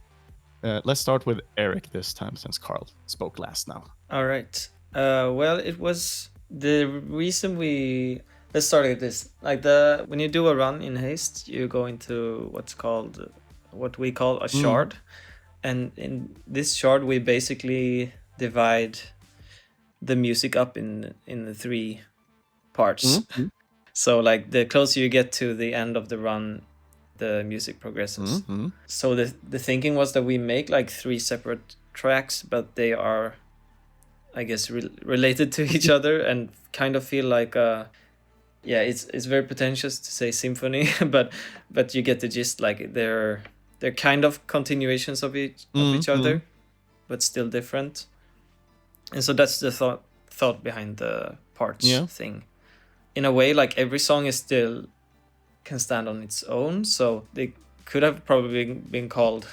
Let's start with Erik this time, since Karl spoke last now.
All right. Well, it was the reason we... Let's start with this. Like when you do a run in Haste, you go into what we call a shard. And in this shard, we basically divide the music up in the 3 parts. So like the closer you get to the end of the run, the music progresses. So the thinking was that we make like 3 separate tracks, but they are, I guess, related to each other and kind of feel like it's very pretentious to say symphony, but you get the gist. Like they're kind of continuations of each other, but still different. And so that's the thought behind the parts thing. In a way, like every song is still can stand on its own, so they could have probably been called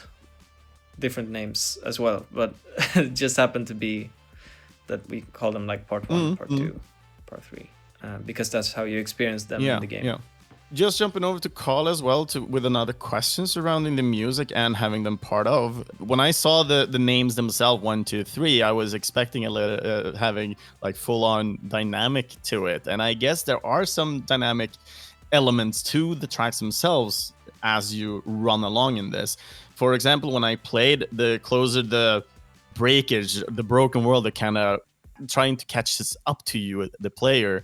different names as well, but it just happened to be that we call them like part 1, part 2, part 3. Because that's how you experience them in the game.
Yeah. Just jumping over to Karl as well with another question surrounding the music and having them part of. When I saw the names themselves, 1, 2, 3, I was expecting a little having like full-on dynamic to it, and I guess there are some dynamic elements to the tracks themselves as you run along in this. For example, when I played the closer the breakage, the broken world, that kind of trying to catch this up to you, the player.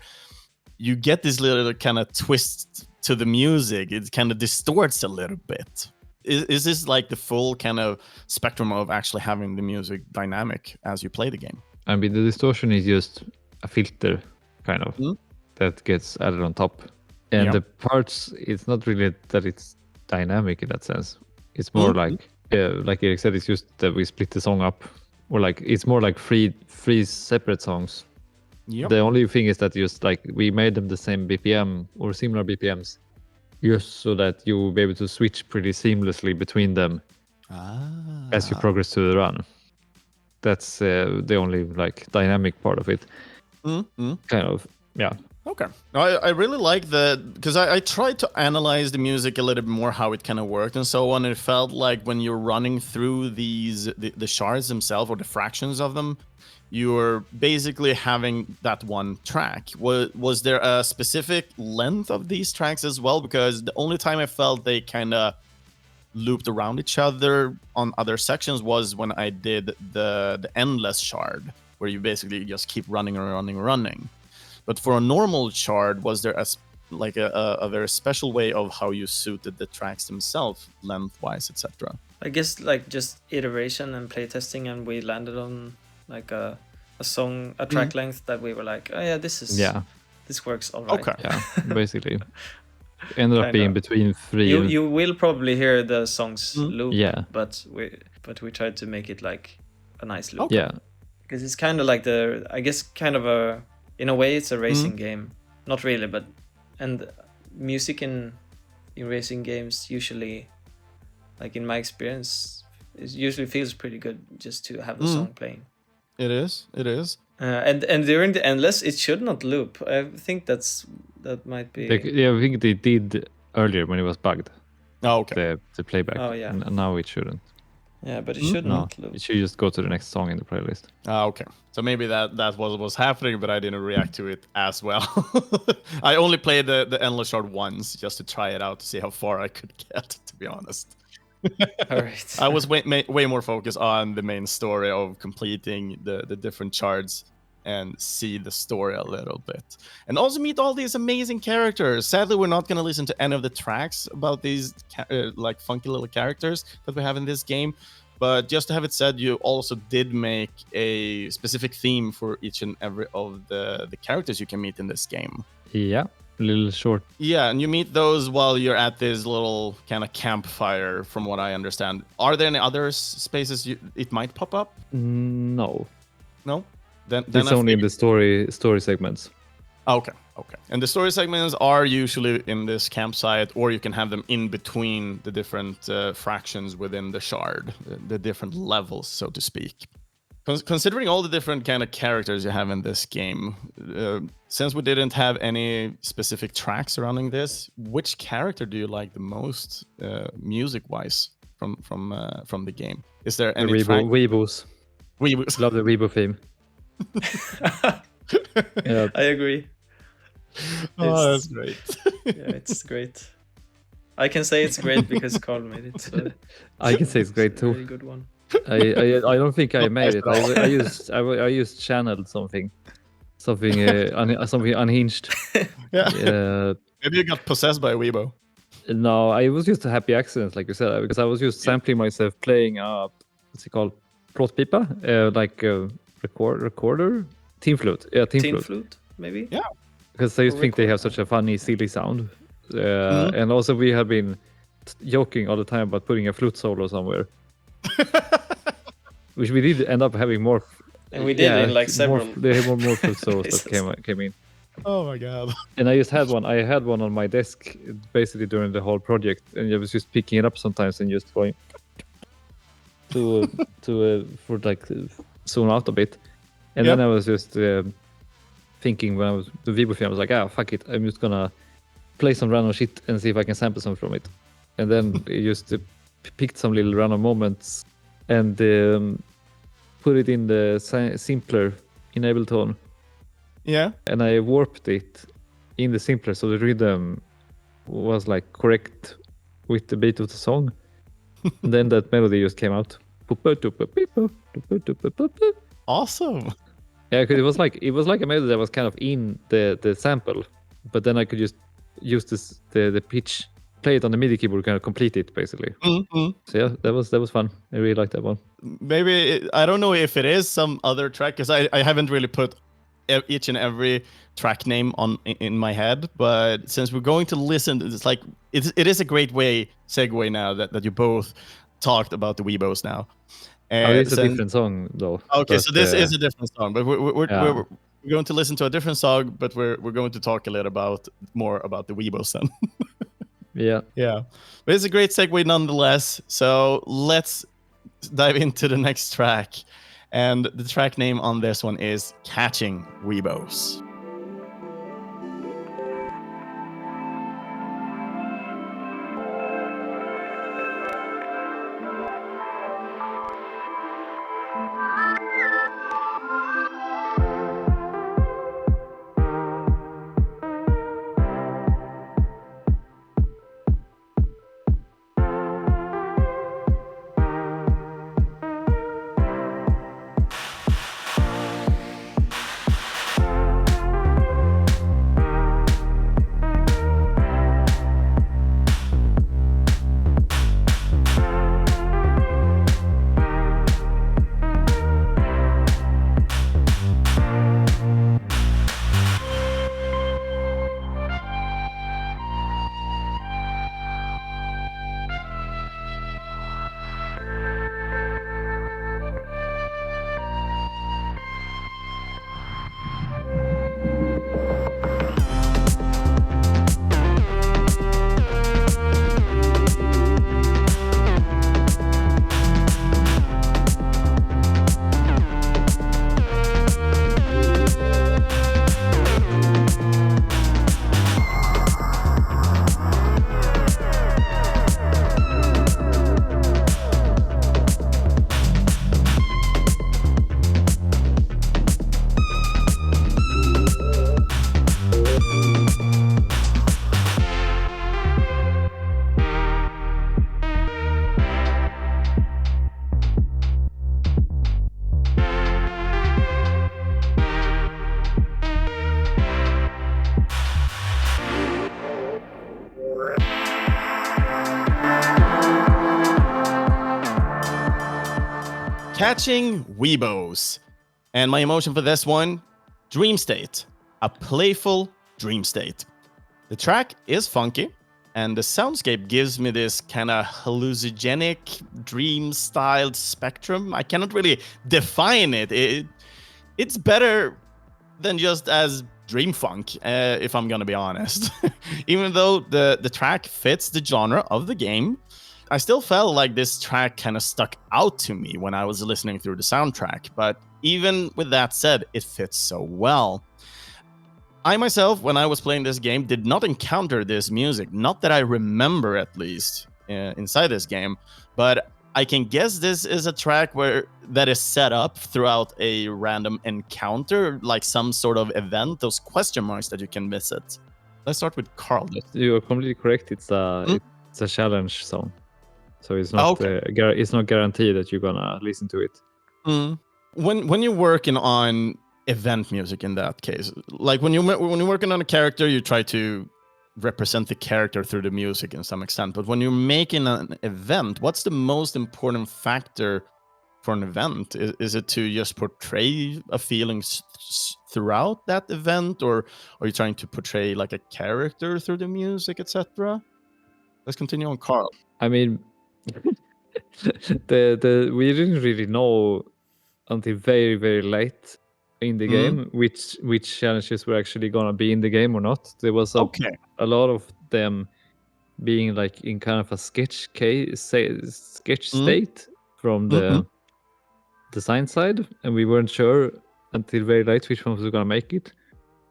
You get this little kind of twist to the music. It kind of distorts a little bit. Is this like the full kind of spectrum of actually having the music dynamic as you play the game?
I mean, the distortion is just a filter, kind of, that gets added on top. And the parts, it's not really that it's dynamic in that sense. It's more like Erik said, it's just that we split the song up. Or like, it's more like three separate songs. Yep. The only thing is that just like we made them the same BPM or similar BPMs, just so that you will be able to switch pretty seamlessly between them as you progress through the run. That's the only like dynamic part of it. Kind of, yeah.
Okay. I really like that, because I tried to analyze the music a little bit more, how it kind of worked and so on. It felt like when you're running through the shards themselves or the fractions of them, you're basically having that one track. Was there a specific length of these tracks as well? Because the only time I felt they kind of looped around each other on other sections was when I did the endless shard, where you basically just keep running and running and running. But for a normal shard, was there a very special way of how you suited the tracks themselves, lengthwise, etc.?
I guess like just iteration and playtesting, and we landed on like a track length that we were like, oh yeah, this works all right.
Okay.
Yeah, basically. Ended up being between 3.
You will probably hear the songs loop, but we tried to make it like a nice loop.
Yeah.
Because it's kind of like in a way it's a racing game. Not really, but and music in racing games usually, like in my experience, it usually feels pretty good just to have the song playing.
It is.
And during the endless, it should not loop. I think that's That might be.
Yeah, I think they did earlier when it was bugged.
Oh, okay.
The playback.
Oh, yeah.
And now it shouldn't.
Yeah, but it shouldn't.
No, it should just go to the next song in the playlist.
Okay. So maybe that was what was happening, but I didn't react to it as well. I only played the Endless Shard once just to try it out to see how far I could get, to be honest.
All right.
I was way more focused on the main story of completing the different shards and see the story a little bit. And also meet all these amazing characters. Sadly, we're not going to listen to any of the tracks about these like funky little characters that we have in this game. But just to have it said, you also did make a specific theme for each and every of the characters you can meet in this game.
Yeah, a little short.
Yeah, and you meet those while you're at this little kind of campfire, from what I understand. Are there any other spaces it might pop up?
No.
No? Then
it's only in the story segments.
Okay. And the story segments are usually in this campsite, or you can have them in between the different fractions within the shard, the different levels, so to speak. Considering all the different kind of characters you have in this game, since we didn't have any specific tracks surrounding this, which character do you like the most, music-wise, from the game? Is there any track?
Weebohs. Love the Weebo theme.
Yeah. I agree.
Oh, that's great.
Yeah, it's great. I can say it's great because Karl made it. So
I can say it's great too.
Very good one.
I don't think I made it. I used channeled something unhinged.
Yeah. Maybe you got possessed by a Weebo.
No, I was just a happy accident, like you said, because I was just sampling myself playing what's it called, plåtpipa, like recorder, team flute. Yeah, team
flute, maybe.
Yeah.
Because I think they have such a funny, silly sound. And also we have been joking all the time about putting a flute solo somewhere. Which we did end up having more.
And we did in like several.
There were more flute solos that came in.
Oh my god.
And I just had one. I had one on my desk basically during the whole project. And I was just picking it up sometimes and just going for like zone out a bit. And then I was just thinking when I was the Weebo film, I was like, fuck it, I'm just gonna play some random shit and see if I can sample some from it. And then I just picked some little random moments and put it in the simpler in Ableton.
Yeah.
And I warped it in the simpler so the rhythm was like correct with the beat of the song. And then that melody just came out.
Awesome.
Yeah, because it was like a melody that was kind of in the sample, but then I could just use the pitch, play it on the MIDI keyboard, kind of complete it basically.
Mm-hmm.
So yeah, that was fun. I really liked that one.
Maybe I don't know if it is some other track, because I haven't really put each and every track name in my head, but since we're going to listen, it's like it is a great segue now that you both talked about the Weebohs now.
It's a different song though.
Okay, so this is a different song, but we're going to listen to a different song, but we're going to talk a little more about the Weebohs then.
Yeah.
But it's a great segue nonetheless. So let's dive into the next track, and the track name on this one is Catching Weebohs. Catching Weebohs. And my emotion for this one, Dream State. A playful dream state. The track is funky, and the soundscape gives me this kind of hallucinogenic, dream-styled spectrum. I cannot really define it. It's better than just as dream funk, if I'm gonna be honest. Even though the track fits the genre of the game, I still felt like this track kind of stuck out to me when I was listening through the soundtrack. But even with that said, it fits so well. I myself, when I was playing this game, did not encounter this music. Not that I remember, at least, inside this game. But I can guess this is a track that is set up throughout a random encounter, like some sort of event, those question marks that you can visit. Let's start with Karl.
You are completely correct. It's a challenge song. So it's not it's not guaranteed that you're gonna listen to it.
When you're working on event music, in that case, like when you're working on a character, you try to represent the character through the music in some extent. But when you're making an event, what's the most important factor for an event? Is it to just portray a feeling throughout that event, or are you trying to portray like a character through the music, etc.? Let's continue on, Karl.
I mean, we didn't really know until very, very late in the game which challenges were actually gonna be in the game or not. There was a lot of them being like in kind of a sketch state from the design side, and we weren't sure until very late which one was gonna make it.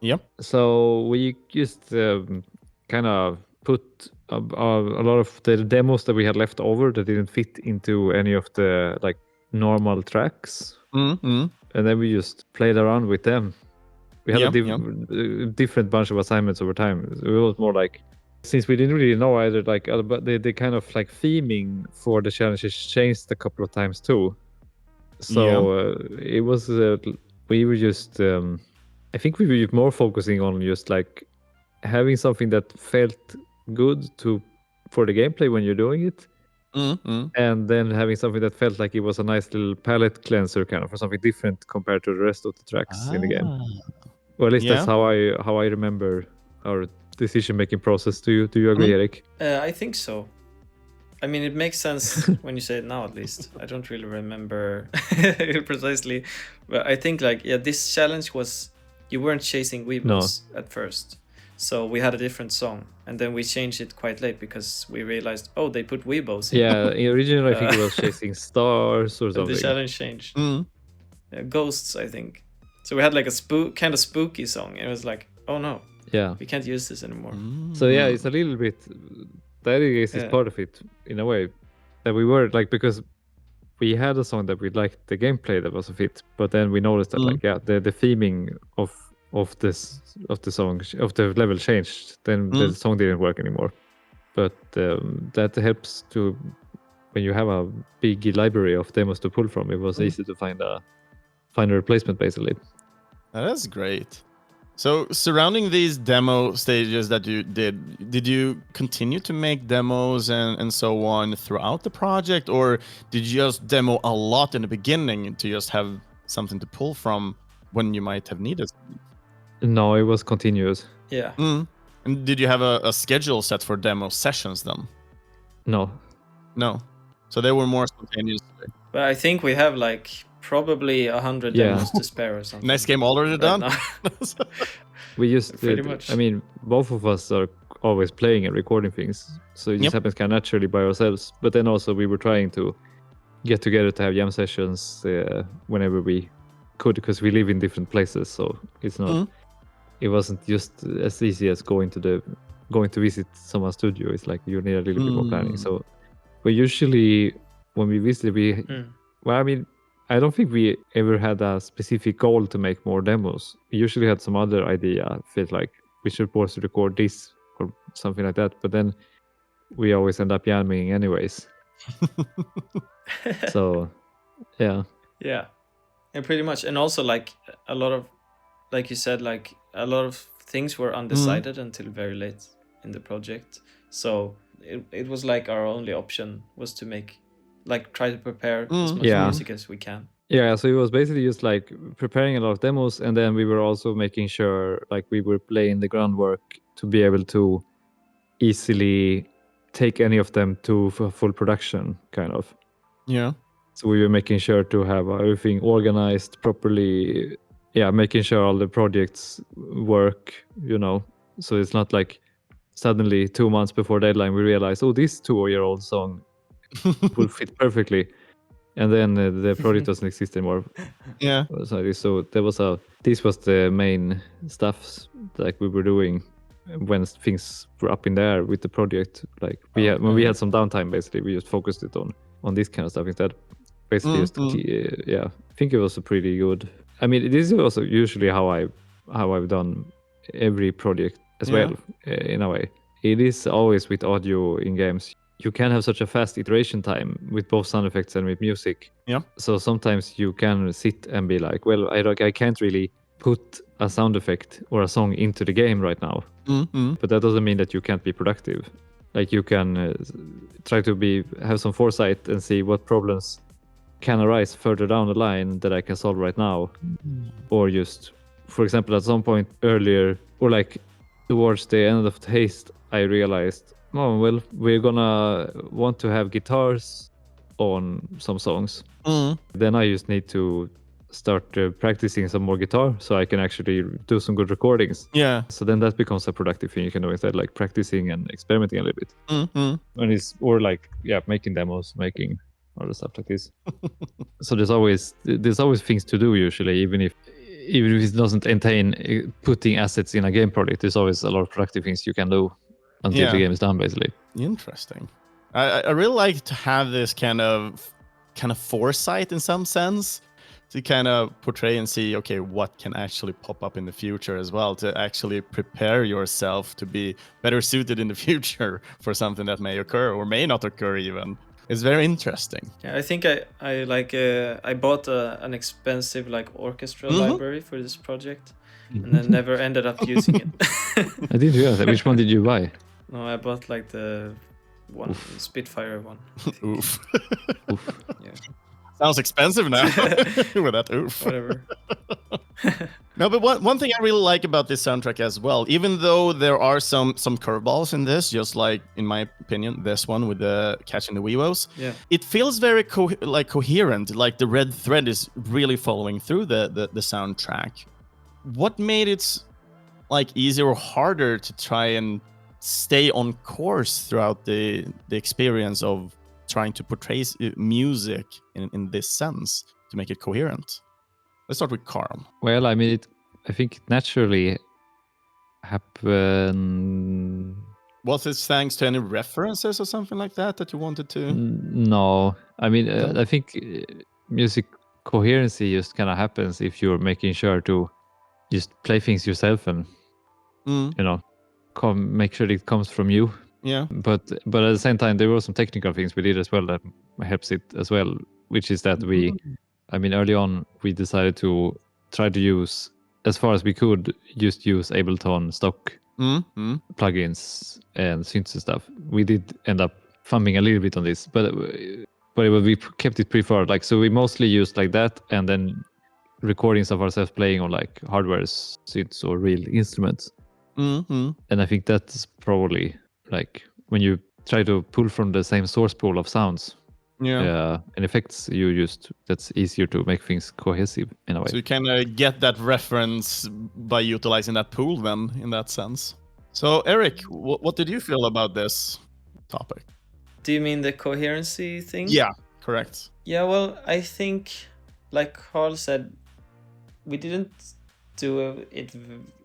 Yep.
So we just kind of put a lot of the demos that we had left over that didn't fit into any of the like normal tracks, and then we just played around with them. We had a different bunch of assignments over time. It was more like, since we didn't really know either, like but the kind of like theming for the challenges changed a couple of times too. So it was we were just I think we were more focusing on just like having something that felt good for the gameplay when you're doing it, and then having something that felt like it was a nice little palette cleanser kind of for something different compared to the rest of the tracks in the game. Or at least that's how I remember our decision-making process. Do you agree, Erik?
I think so. I mean, it makes sense when you say it now, at least. I don't really remember it precisely, but I think like this challenge was, you weren't chasing Weebohs at first. So we had a different song, and then we changed it quite late because we realized, they put Weebohs in.
Yeah, originally I think it was chasing stars or something.
The challenge changed. Ghosts, I think. So we had like a kind of spooky song. It was like, oh no, we can't use this anymore.
So yeah, it's a little bit, that is part of it in a way, that we were like, because we had a song that we liked the gameplay that was a fit, but then we noticed that like the theming of the song, of the level changed, then the song didn't work anymore. But that helps to, when you have a big library of demos to pull from, it was easy to find a replacement basically.
That is great. So surrounding these demo stages that you did you continue to make demos and so on throughout the project, or did you just demo a lot in the beginning to just have something to pull from when you might have needed?
No, it was continuous.
Yeah.
And did you have a schedule set for demo sessions then?
No.
So they were more spontaneous.
But I think we have like probably 100 demos to spare or something.
Next game already done?
We just
pretty much.
I mean, both of us are always playing and recording things, so it just happens kind of naturally by ourselves. But then also we were trying to get together to have jam sessions whenever we could, because we live in different places, so it's not it wasn't just as easy as going to visit someone's studio. It's like you need a little bit more planning. So we usually, when we visit, well, I mean, I don't think we ever had a specific goal to make more demos. We usually had some other idea, felt like we should supposed to record this or something like that, but then we always end up jamming anyways. So yeah,
and pretty much. And also like a lot of, like you said, like a lot of things were undecided until very late in the project, so it was like our only option was to make like try to prepare as much
Yeah.
music as we can.
Yeah, so it was basically just like preparing a lot of demos, and then we were also making sure like we were laying the groundwork to be able to easily take any of them to full production, kind of.
Yeah.
So we were making sure to have everything organized properly. Yeah, making sure all the projects work, So it's not like suddenly 2 months before deadline we realize, oh, this 2-year-old song will fit perfectly, and then the project doesn't exist anymore.
Yeah.
So this was the main stuff like we were doing when things were up in the air with the project. Like when we had some downtime, basically we just focused it on this kind of stuff instead. Basically, I think it was a pretty good. I mean, this is also usually how I've done every project as well, in a way. It is always with audio in games. You can have such a fast iteration time with both sound effects and with music.
Yeah.
So sometimes you can sit and be like, well, I can't really put a sound effect or a song into the game right now. But that doesn't mean that you can't be productive. Like you can try to have some foresight and see what problems can arise further down the line that I can solve right now. Or just, for example, at some point earlier, or like towards the end of the Haste, I realized, oh, well, we're gonna want to have guitars on some songs. Then I just need to start practicing some more guitar so I can actually do some good recordings.
Yeah.
So then that becomes a productive thing you can do instead, like practicing and experimenting a little bit. And making demos, making other stuff like this. So there's always things to do usually, even if it doesn't entail putting assets in a game project. There's always a lot of productive things you can do until the game is done, basically.
Interesting. I really like to have this kind of foresight in some sense, to kind of portray and see, okay, what can actually pop up in the future as well, to actually prepare yourself to be better suited in the future for something that may occur or may not occur even. It's very interesting.
Yeah, I think I bought an expensive like orchestra library for this project, and then never ended up using it.
I didn't realize that. Which one did you buy?
No, I bought like the one Spitfire one.
Oof.
Yeah.
Sounds expensive now with that oof.
Whatever.
No, but one thing I really like about this soundtrack as well, even though there are some curveballs in this, just like in my opinion, this one with the catching the Weebohs, it feels very coherent. Like the red thread is really following through the soundtrack. What made it like easier or harder to try and stay on course throughout the experience of trying to portray music in this sense to make it coherent? Let's start with Karl.
Well, I mean, I think it naturally happened.
Was it thanks to any references or something like that you wanted to?
No, I mean, I think music coherency just kind of happens if you're making sure to just play things yourself and make sure it comes from you.
Yeah.
But at the same time, there were some technical things we did as well that helps it as well, which is that early on we decided to try to use, as far as we could, just use Ableton stock plugins and synths and stuff. We did end up fumbling a little bit on this, but we kept it pretty far. Like, so we mostly used like that, and then recordings of ourselves playing on like hardware synths or real instruments. And I think that's probably like when you try to pull from the same source pool of sounds and effects, that's easier to make things cohesive in a way.
So you can get that reference by utilizing that pool then, in that sense. So Erik, what did you feel about this topic?
Do you mean the coherency thing?
Yeah, correct.
Yeah, well, I think, like Karl said, we didn't do it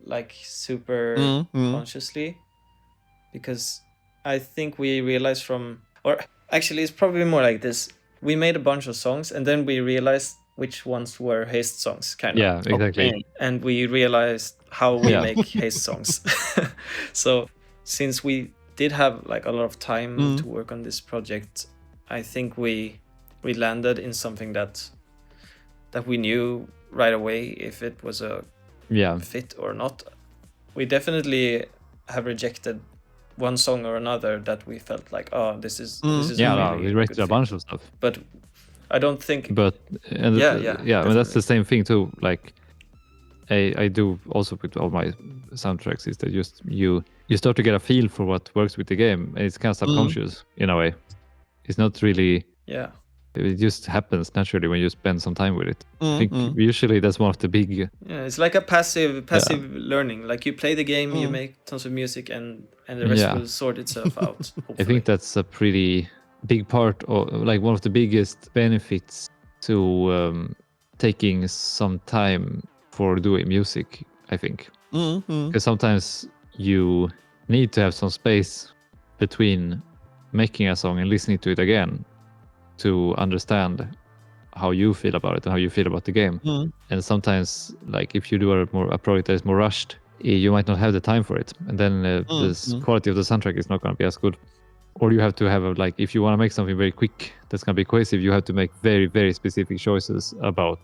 like super consciously, because I think we realized or actually it's probably more like this. We made a bunch of songs and then we realized which ones were Haste songs, kind of.
Yeah, exactly.
Okay. And we realized how we make Haste songs. So since we did have like a lot of time to work on this project, I think we landed in something that we knew right away if it was a fit or not. We definitely have rejected one song or another that we felt like, oh, this is really
we rated a bunch of stuff.
But I don't think.
But I mean, that's the same thing too. Like I do also with all my soundtracks is that just you start to get a feel for what works with the game, and it's kind of subconscious in a way. It's not really.
Yeah.
It just happens naturally when you spend some time with it. I think usually that's one of the big.
Yeah, it's like a passive learning. Like you play the game, you make tons of music, and the rest will sort itself out.
I think that's a pretty big part of, like, one of the biggest benefits to taking some time for doing music, I think. Because sometimes you need to have some space between making a song and listening to it again to understand how you feel about it and how you feel about the game. And sometimes, like, if you do a project that is more rushed, you might not have the time for it, and then the quality of the soundtrack is not going to be as good. Or you have to have like, if you want to make something very quick that's going to be cohesive, you have to make very, very specific choices about,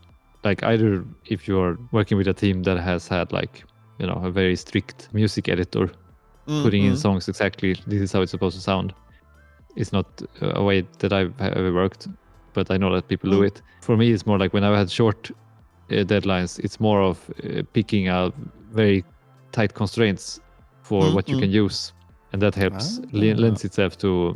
like, either if you're working with a team that has had, like, you know, a very strict music editor putting in songs exactly this is how it's supposed to sound. It's not a way that I've ever worked, but I know that people do it. For me, it's more like when I've had short deadlines, it's more of picking out very tight constraints for what you can use, and that helps lends itself to.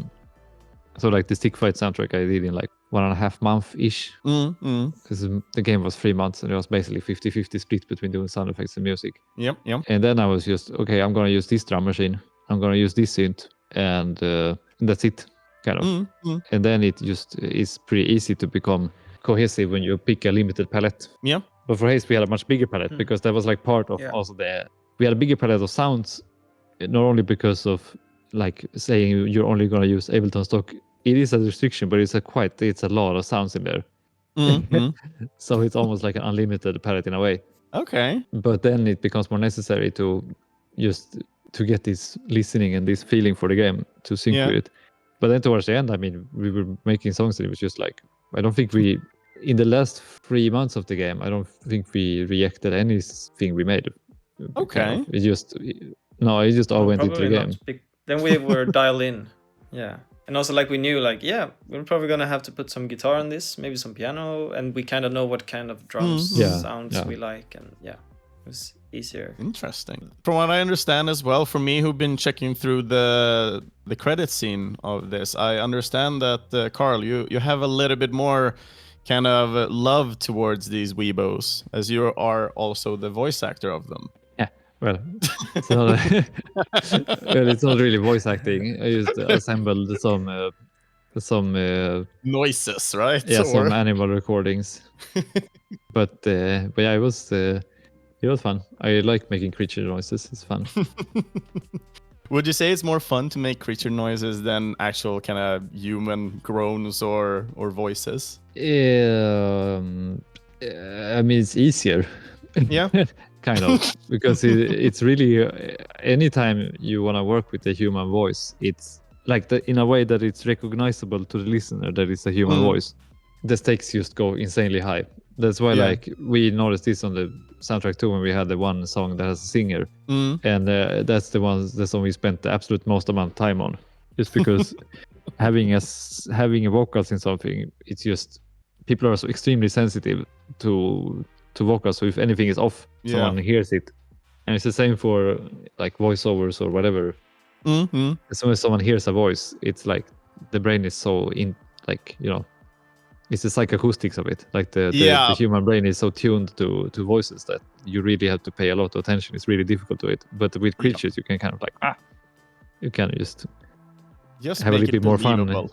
So like the Stick Fight soundtrack I did in like 1.5 months ish, because the game was 3 months and it was basically 50-50 split between doing sound effects and music.
Yep.
And then I was just, okay, I'm gonna use this drum machine, I'm gonna use this synth, and that's it, kind of. And then it just is pretty easy to become cohesive when you pick a limited palette.
Yeah.
But for Haste we had a much bigger palette because that was like part of also we had a bigger palette of sounds, not only because of like saying you're only going to use Ableton stock. It is a restriction, but it's a lot of sounds in there. So it's almost like an unlimited palette in a way.
Okay.
But then it becomes more necessary to get this listening and this feeling for the game to sync with it. But then towards the end, I mean, we were making songs and it was just like, I don't think in the last 3 months of the game, I don't think we reacted anything we made.
Okay.
Kind of. It just all went into the game.
Then we were dialed in. Yeah. And also, like, we knew, like, we're probably going to have to put some guitar on this, maybe some piano, and we kind of know what kind of drums sounds we like, and it was easier.
Interesting. From what I understand as well, for me who've been checking through the credit scene of this, I understand that, Karl, you have a little bit more kind of love towards these Weebohs, as you are also the voice actor of them.
Well, it's not really voice acting. I just assembled some
noises, right?
Yeah, some animal recordings. but yeah, it was fun. I like making creature noises. It's fun.
Would you say it's more fun to make creature noises than actual kind of human groans or voices?
I mean, it's easier.
Yeah.
Kind of, because it's really anytime you want to work with a human voice, it's like in a way that it's recognizable to the listener that it's a human voice. The stakes just go insanely high. That's why like we noticed this on the soundtrack too, when we had the one song that has a singer, and that's the song we spent the absolute most amount of time on, just because having a vocals in something, it's just people are so extremely sensitive to vocals, so if anything is off, someone hears it. And it's the same for like voiceovers or whatever. As soon as someone hears a voice, it's like the brain is so like, you know, it's the psychoacoustics of it. Like the human brain is so tuned to voices that you really have to pay a lot of attention. It's really difficult to it. But with creatures, you can kind of like you can just have a little bit more fun.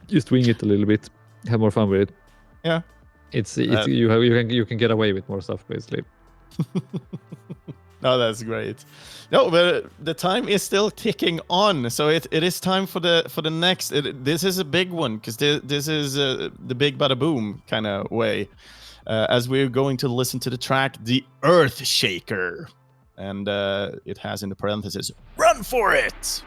Just wing it a little bit, have more fun with it.
Yeah.
It's you can get away with more stuff basically.
No, that's great. No, but the time is still ticking on, so it is time for the next. This is a big one because this is the big bada boom kind of way, as we're going to listen to the track "The Earthshaker," and it has in the parentheses "Run for it."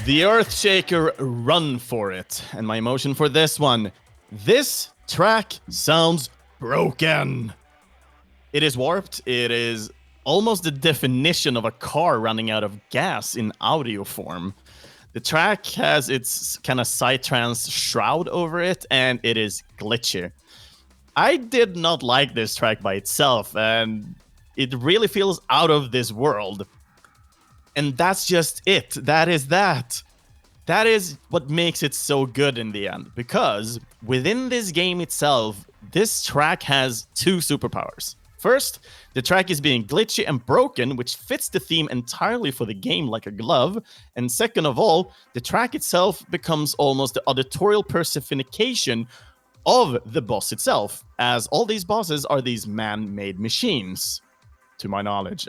The Earthshaker, Run For It. And my emotion for this one. This track sounds broken. It is warped. It is almost the definition of a car running out of gas in audio form. The track has its kind of psytrance shroud over it, and it is glitchy. I did not like this track by itself, and it really feels out of this world. And that's just it. That is that. That is what makes it so good in the end. Because within this game itself, this track has two superpowers. First, the track is being glitchy and broken, which fits the theme entirely for the game like a glove. And second of all, the track itself becomes almost the auditorial personification of the boss itself, as all these bosses are these man-made machines, to my knowledge.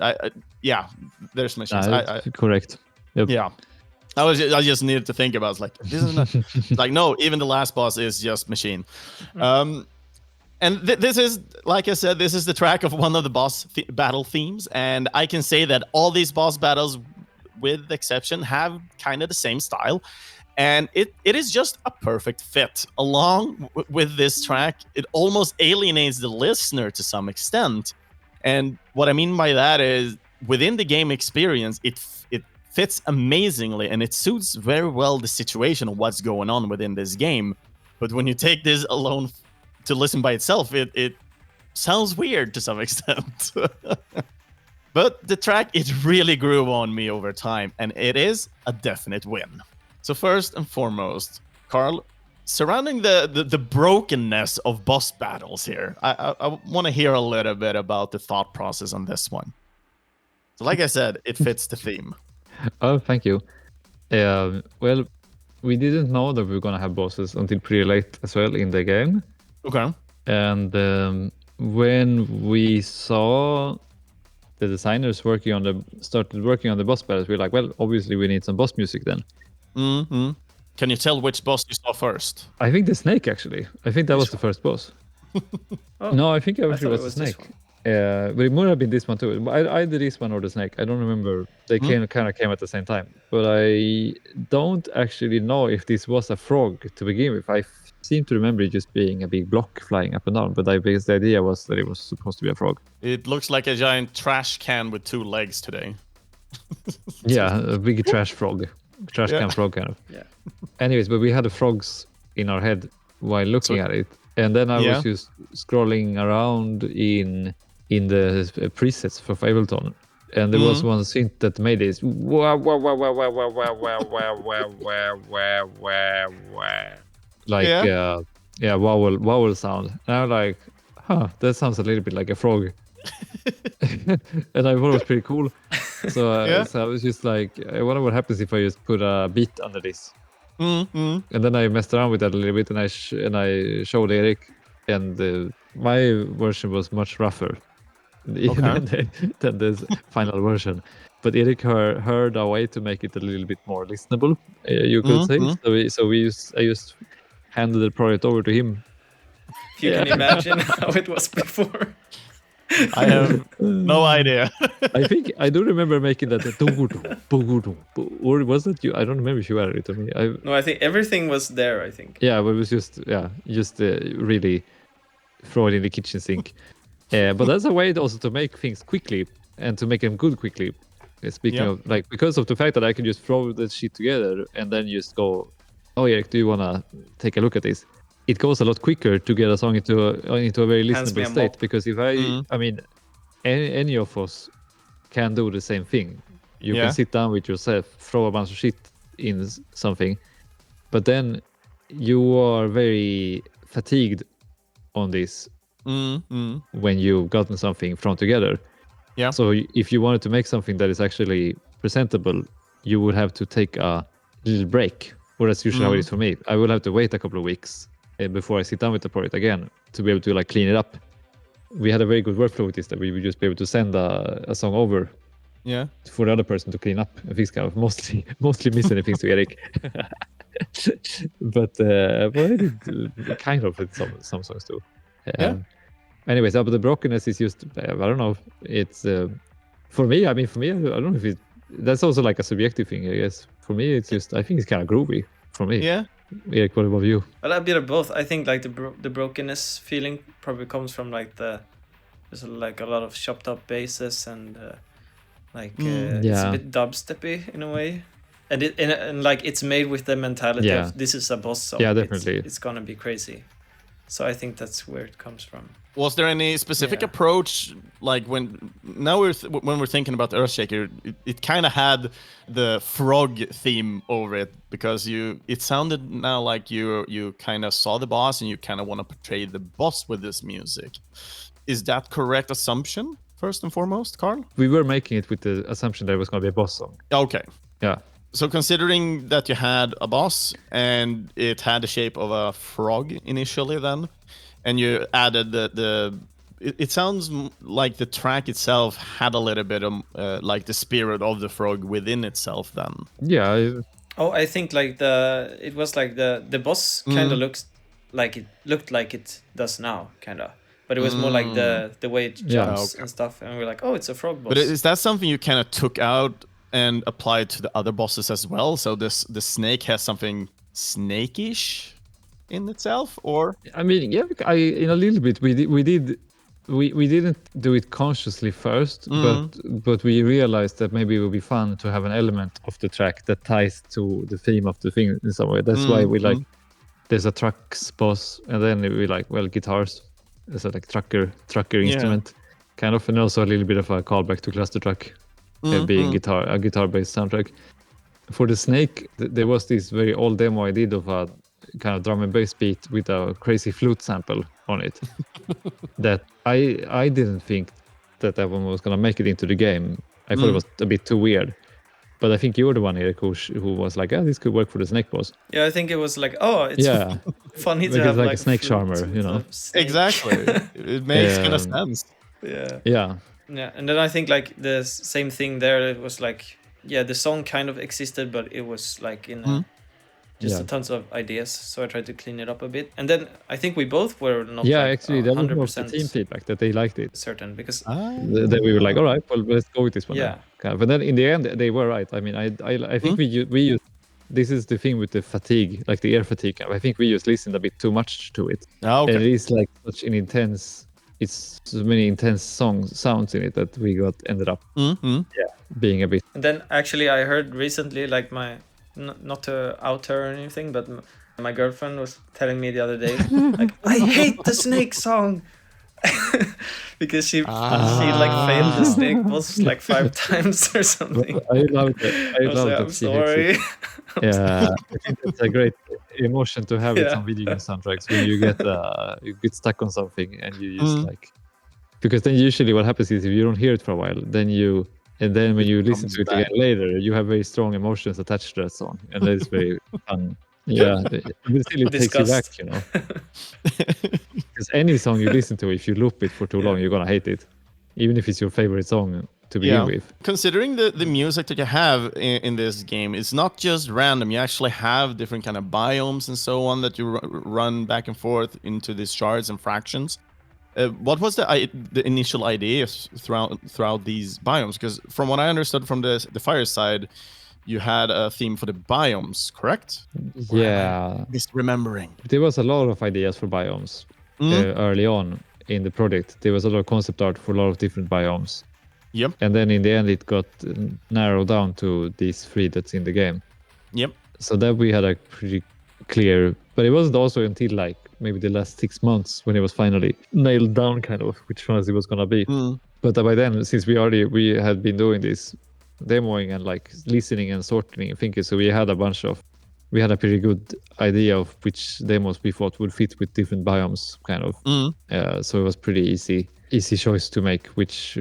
Yeah, there's machines.
Correct. Yep.
Yeah. I just needed to think about like, isn't like, no, even the last boss is just machine. And this is, like I said, this is the track of one of the boss battle themes. And I can say that all these boss battles, with exception, have kind of the same style. And it is just a perfect fit. Along with this track, it almost alienates the listener to some extent. And what I mean by that is, within the game experience, it fits amazingly, and it suits very well the situation of what's going on within this game. But when you take this alone to listen by itself, it sounds weird to some extent. But the track, it really grew on me over time, and it is a definite win. So first and foremost, Karl, surrounding the brokenness of boss battles here, I want to hear a little bit about the thought process on this one. So like I said, it fits the theme.
Oh, thank you. Well, we didn't know that we were going to have bosses until pretty late as well in the game.
Okay.
And when we saw the designers started working on the boss battles, we were like, well, obviously we need some boss music then.
Mm-hmm. Can you tell which boss you saw first?
I think the snake, actually. I think that was the first boss. No, I think it was the snake. But it might have been this one too. Either this one or the snake. I don't remember. They kind of came at the same time. But I don't actually know if this was a frog to begin with. I seem to remember it just being a big block flying up and down. But I guess the idea was that it was supposed to be a frog.
It looks like a giant trash can with two legs today.
Yeah, a big trash frog. Trash can frog kind of.
Yeah.
Anyways, but we had the frogs in our head while looking at it. And then I was just scrolling around in the presets for Ableton, and there was one synth that made this like vowel sound. And I'm like, that sounds a little bit like a frog. And I thought it was pretty cool. So I was just like, I wonder what happens if I just put a beat under this. And then I messed around with that a little bit, and I showed Erik, and my version was much rougher than the final version. But Erik heard a way to make it a little bit more listenable, you could say. So I just handed the project over to him.
If you can imagine how it was before.
I have no idea.
I do remember making that. Or was it you? I don't remember if you added it to me.
No, I think everything was there, I think.
Yeah, but it was just really throw it in the kitchen sink. But that's a way also to make things quickly and to make them good quickly. Speaking of, like, because of the fact that I can just throw that shit together and then just go, oh, Erik, do you want to take a look at this? It goes a lot quicker to get a song into a very listenable state. Because if I mean, any of us can do the same thing. You can sit down with yourself, throw a bunch of shit in something, but then you are very fatigued on this when you've gotten something thrown together. Yeah. So if you wanted to make something that is actually presentable, you would have to take a little break. Or that's usually how it is for me. I will have to wait a couple of weeks before I sit down with the project again to be able to like clean it up. We had a very good workflow with this, that we would just be able to send a song over for the other person to clean up and fix, kind of mostly miss anything to Erik. but I did kind of with some songs too. Anyways, but the brokenness is just, I don't know. It's for me. I don't know if it that's also like a subjective thing, I guess. For me, it's just I think it's kind of groovy for me.
Yeah.
Erik, what about you?
Well, a bit of both. I think like the brokenness feeling probably comes from like there's like a lot of chopped up basses and it's a bit dubsteppy in a way, and like it's made with the mentality of this is a boss song.
Yeah, definitely.
It's gonna be crazy. So I think that's where it comes from.
Was there any specific approach, like when we're thinking about Earthshaker, it kind of had the frog theme over it because it sounded now like you kind of saw the boss and you kind of want to portray the boss with this music. Is that correct assumption first and foremost, Karl?
We were making it with the assumption that it was going to be a boss song.
Okay.
Yeah.
So considering that you had a boss and it had the shape of a frog initially then, and you added it sounds like the track itself had a little bit of like the spirit of the frog within itself then.
Yeah.
I think like it was like the boss kind of looked like it does now, kind of. But it was more like the way it jumps and stuff, and we're like, oh, it's a frog boss.
But is that something you kind of took out and applied to the other bosses as well? So the snake has something snakish in itself, or?
I mean, yeah, in a little bit we didn't do it consciously first, but we realized that maybe it would be fun to have an element of the track that ties to the theme of the thing in some way. That's why we like there's a trucks boss, and then we like guitars as a like trucker instrument, kind of, and also a little bit of a callback to Clustertruck, being a guitar-based soundtrack. For the snake, there was this very old demo I did of a kind of drum and bass beat with a crazy flute sample on it that I didn't think that one was gonna make it into the game. I thought it was a bit too weird, but I think you're the one, Erik, who was like, this could work for the snake boss.
Yeah, I think it was like, it's funny to have
like a snake charmer, you know.
Exactly. It makes kind of sense.
Yeah, and then I think like the same thing there. It was like, the song kind of existed, but it was like in just tons of ideas, so I tried to clean it up a bit. And then I think we both were not
actually that was more the team feedback that they liked it
certain, because
then we were like, all right, well, let's go with this one. Kind of. But then in the end they were right. I mean, I think we use this is the thing with the fatigue, like the ear fatigue. I think we just listened a bit too much to it. And it is like such an intense, it's so many intense sounds in it that we ended up being a bit.
And then actually I heard recently, like not to out her or anything, but my girlfriend was telling me the other day, like, I hate the snake song. Because she like failed the snake boss like 5 times or something.
I love it. I love
that. I'm sorry.
Yeah, I think that's a great emotion to have with some video game soundtracks when you get stuck on something and you just like, because then usually what happens is if you don't hear it for a while, then when you listen to it again later, you have very strong emotions attached to that song, and that is very fun. Yeah, but still it takes you back, you know. Because any song you listen to, if you loop it for too long, you're gonna hate it, even if it's your favorite song to begin with.
Considering the music that you have in this game, it's not just random. You actually have different kind of biomes and so on that you run back and forth into these shards and fractions. What was the initial idea throughout these biomes? Because from what I understood from the fire side, you had a theme for the biomes, correct?
Yeah.
Misremembering.
There was a lot of ideas for biomes early on in the project. There was a lot of concept art for a lot of different biomes.
Yep.
And then in the end, it got narrowed down to these 3 that's in the game.
Yep.
So that we had a pretty clear, but it wasn't also until like maybe the last 6 months when it was finally nailed down kind of which ones it was going to be. But by then, since we had been doing this demoing and like listening and sorting and thinking, so we had a pretty good idea of which demos we thought would fit with different biomes kind of. So it was pretty easy choice to make which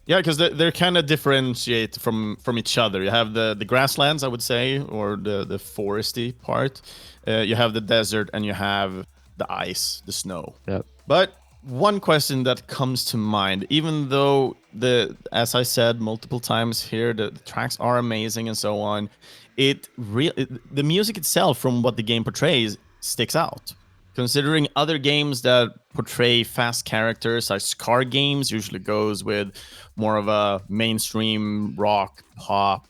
because
they're kind of differentiate from each other. You have the grasslands, I would say, or the foresty part. You have the desert, and you have the ice, the snow.
Yeah.
But one question that comes to mind, even though as I said multiple times here, the tracks are amazing and so on, the music itself, from what the game portrays, sticks out. Considering other games that portray fast characters, like car games, usually goes with more of a mainstream rock, pop,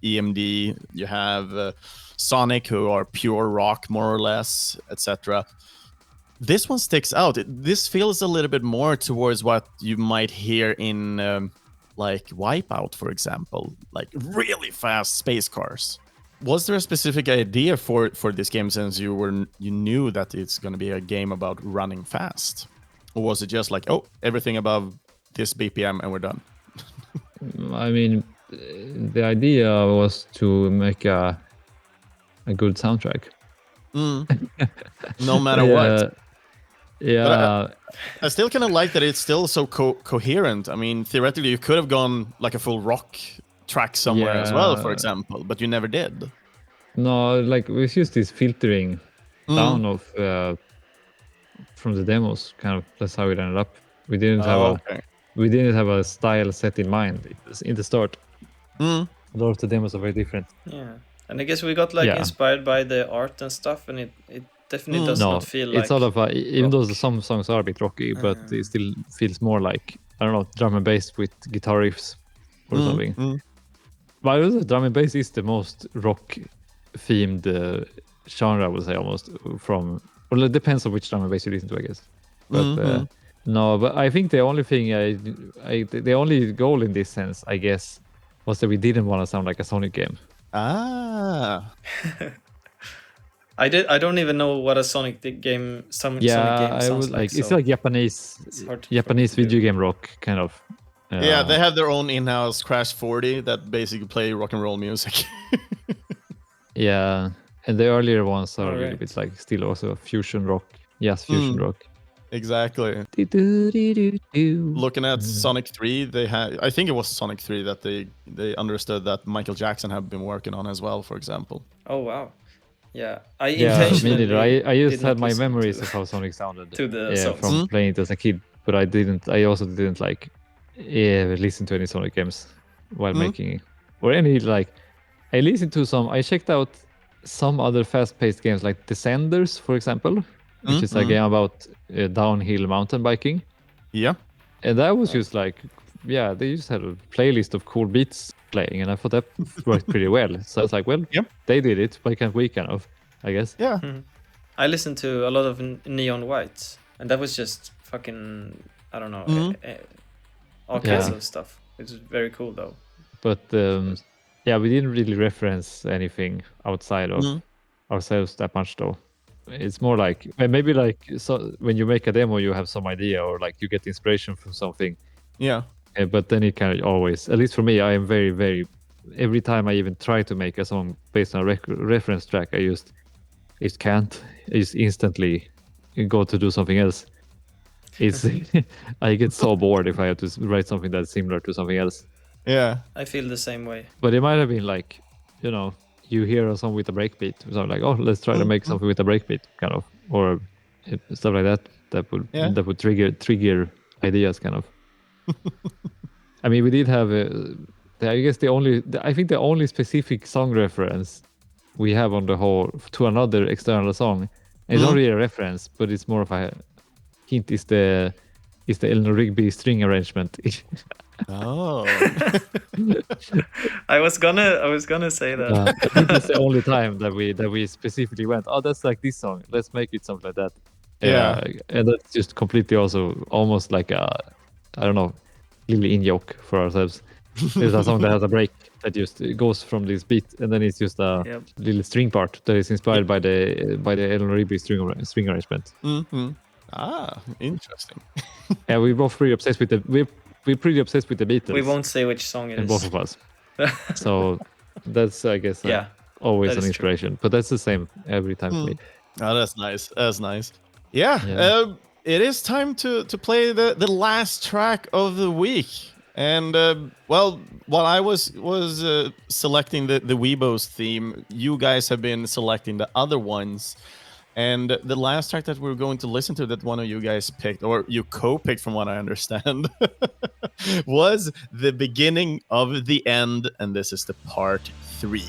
EMD. You have Sonic, who are pure rock, more or less, etc. This one sticks out. This feels a little bit more towards what you might hear in like Wipeout, for example, like really fast space cars. Was there a specific idea for this game, since you knew that it's going to be a game about running fast, or was it just like, oh, everything above this BPM and we're done?
I mean, the idea was to make a good soundtrack.
No matter what.
Yeah.
I still kind of like that it's still so coherent. I mean, theoretically, you could have gone like a full rock track somewhere as well, for example, but you never did.
No, like we used this filtering down of from the demos. Kind of that's how it ended up. We didn't have a style set in mind in the start. A lot of the demos are very different.
Yeah, and I guess we got like inspired by the art and stuff, and it definitely does not feel like.
It's sort of even though some songs are a bit rocky, but it still feels more like, I don't know, drum and bass with guitar riffs or something. But also, drum and bass is the most rock themed genre, I would say, almost from. Well, it depends on which drum and bass you listen to, I guess. But no, but I think the only thing the only goal in this sense, I guess, was that we didn't want to sound like a Sonic game.
I don't even know what a Sonic game. Sonic game sounds like.
It's like Japanese video game rock kind of.
Yeah, they have their own in-house Crash 40 that basically play rock and roll music.
Yeah, and the earlier ones are a little bit like still also fusion rock. Yes, fusion rock.
Exactly. Looking at Sonic 3, they had, I think it was Sonic 3 that they understood that Michael Jackson had been working on as well, for example.
Oh wow. Yeah,
I just had my memories of how Sonic sounded from playing it as a kid, but I also didn't like listen to any Sonic games while making or any like. I checked out some other fast-paced games like Descenders, for example, which is a game about downhill mountain biking. Yeah, and that was just like, they just had a playlist of cool beats playing, and I thought that worked pretty well. So I was like, well, they did it, why can't we, kind of, I guess.
Yeah.
I listened to a lot of Neon White, and that was just fucking, I don't know, all kinds of stuff. It was very cool, though.
But we didn't really reference anything outside of ourselves that much, though. It's more like maybe like when you make a demo, you have some idea or like you get inspiration from something. Yeah. But then it kind of always, at least for me, I am very, very. Every time I even try to make a song based on a reference track, I can't. I just instantly go to do something else. It's I get so bored if I have to write something that's similar to something else.
Yeah, I feel the same way.
But it might have been like, you hear a song with a breakbeat, so I'm like, oh, let's try to make something with a breakbeat, kind of, or stuff like that. That would trigger ideas, kind of. I mean, we did have I guess I think the only specific song reference we have on the whole to another external song. It's not really a reference, but it's more of a hint. Is the Eleanor Rigby string arrangement?
Oh.
I was gonna say that.
It's the only time that we specifically went, oh, that's like this song, let's make it something like that. Yeah. And that's just completely also almost like a, I don't know, little in-joke for ourselves. There's a song that has a break that just goes from this beat, and then it's just a little string part that is inspired by the Eleanor Rigby string arrangement.
Interesting.
Yeah, we're both pretty obsessed with we're pretty obsessed with the Beatles.
We won't say which song it is.
Both of us. So that's, I guess, always an inspiration. True. But that's the same every time for me.
Oh, that's nice. That's nice. Yeah. It is time to play the last track of the week. And while I was selecting the Weebohs theme, you guys have been selecting the other ones. And the last track that we're going to listen to, that one of you guys picked, or you co-picked from what I understand, was the beginning of the end, and this is the part 3.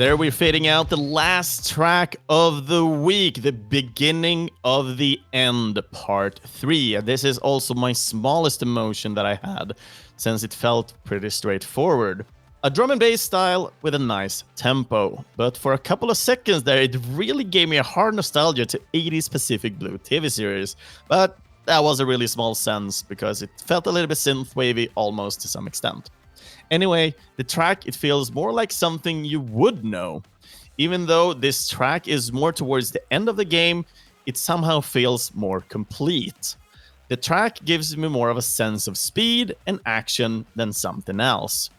there we're fading out the last track of the week, the beginning of the end, part 3. This is also my smallest emotion that I had, since it felt pretty straightforward. A drum and bass style with a nice tempo, but for a couple of seconds there, it really gave me a hard nostalgia to 80s Pacific Blue TV series, but that was a really small sense because it felt a little bit synth-wavy almost to some extent. Anyway, the track, it feels more like something you would know. Even though this track is more towards the end of the game, it somehow feels more complete. The track gives me more of a sense of speed and action than something else.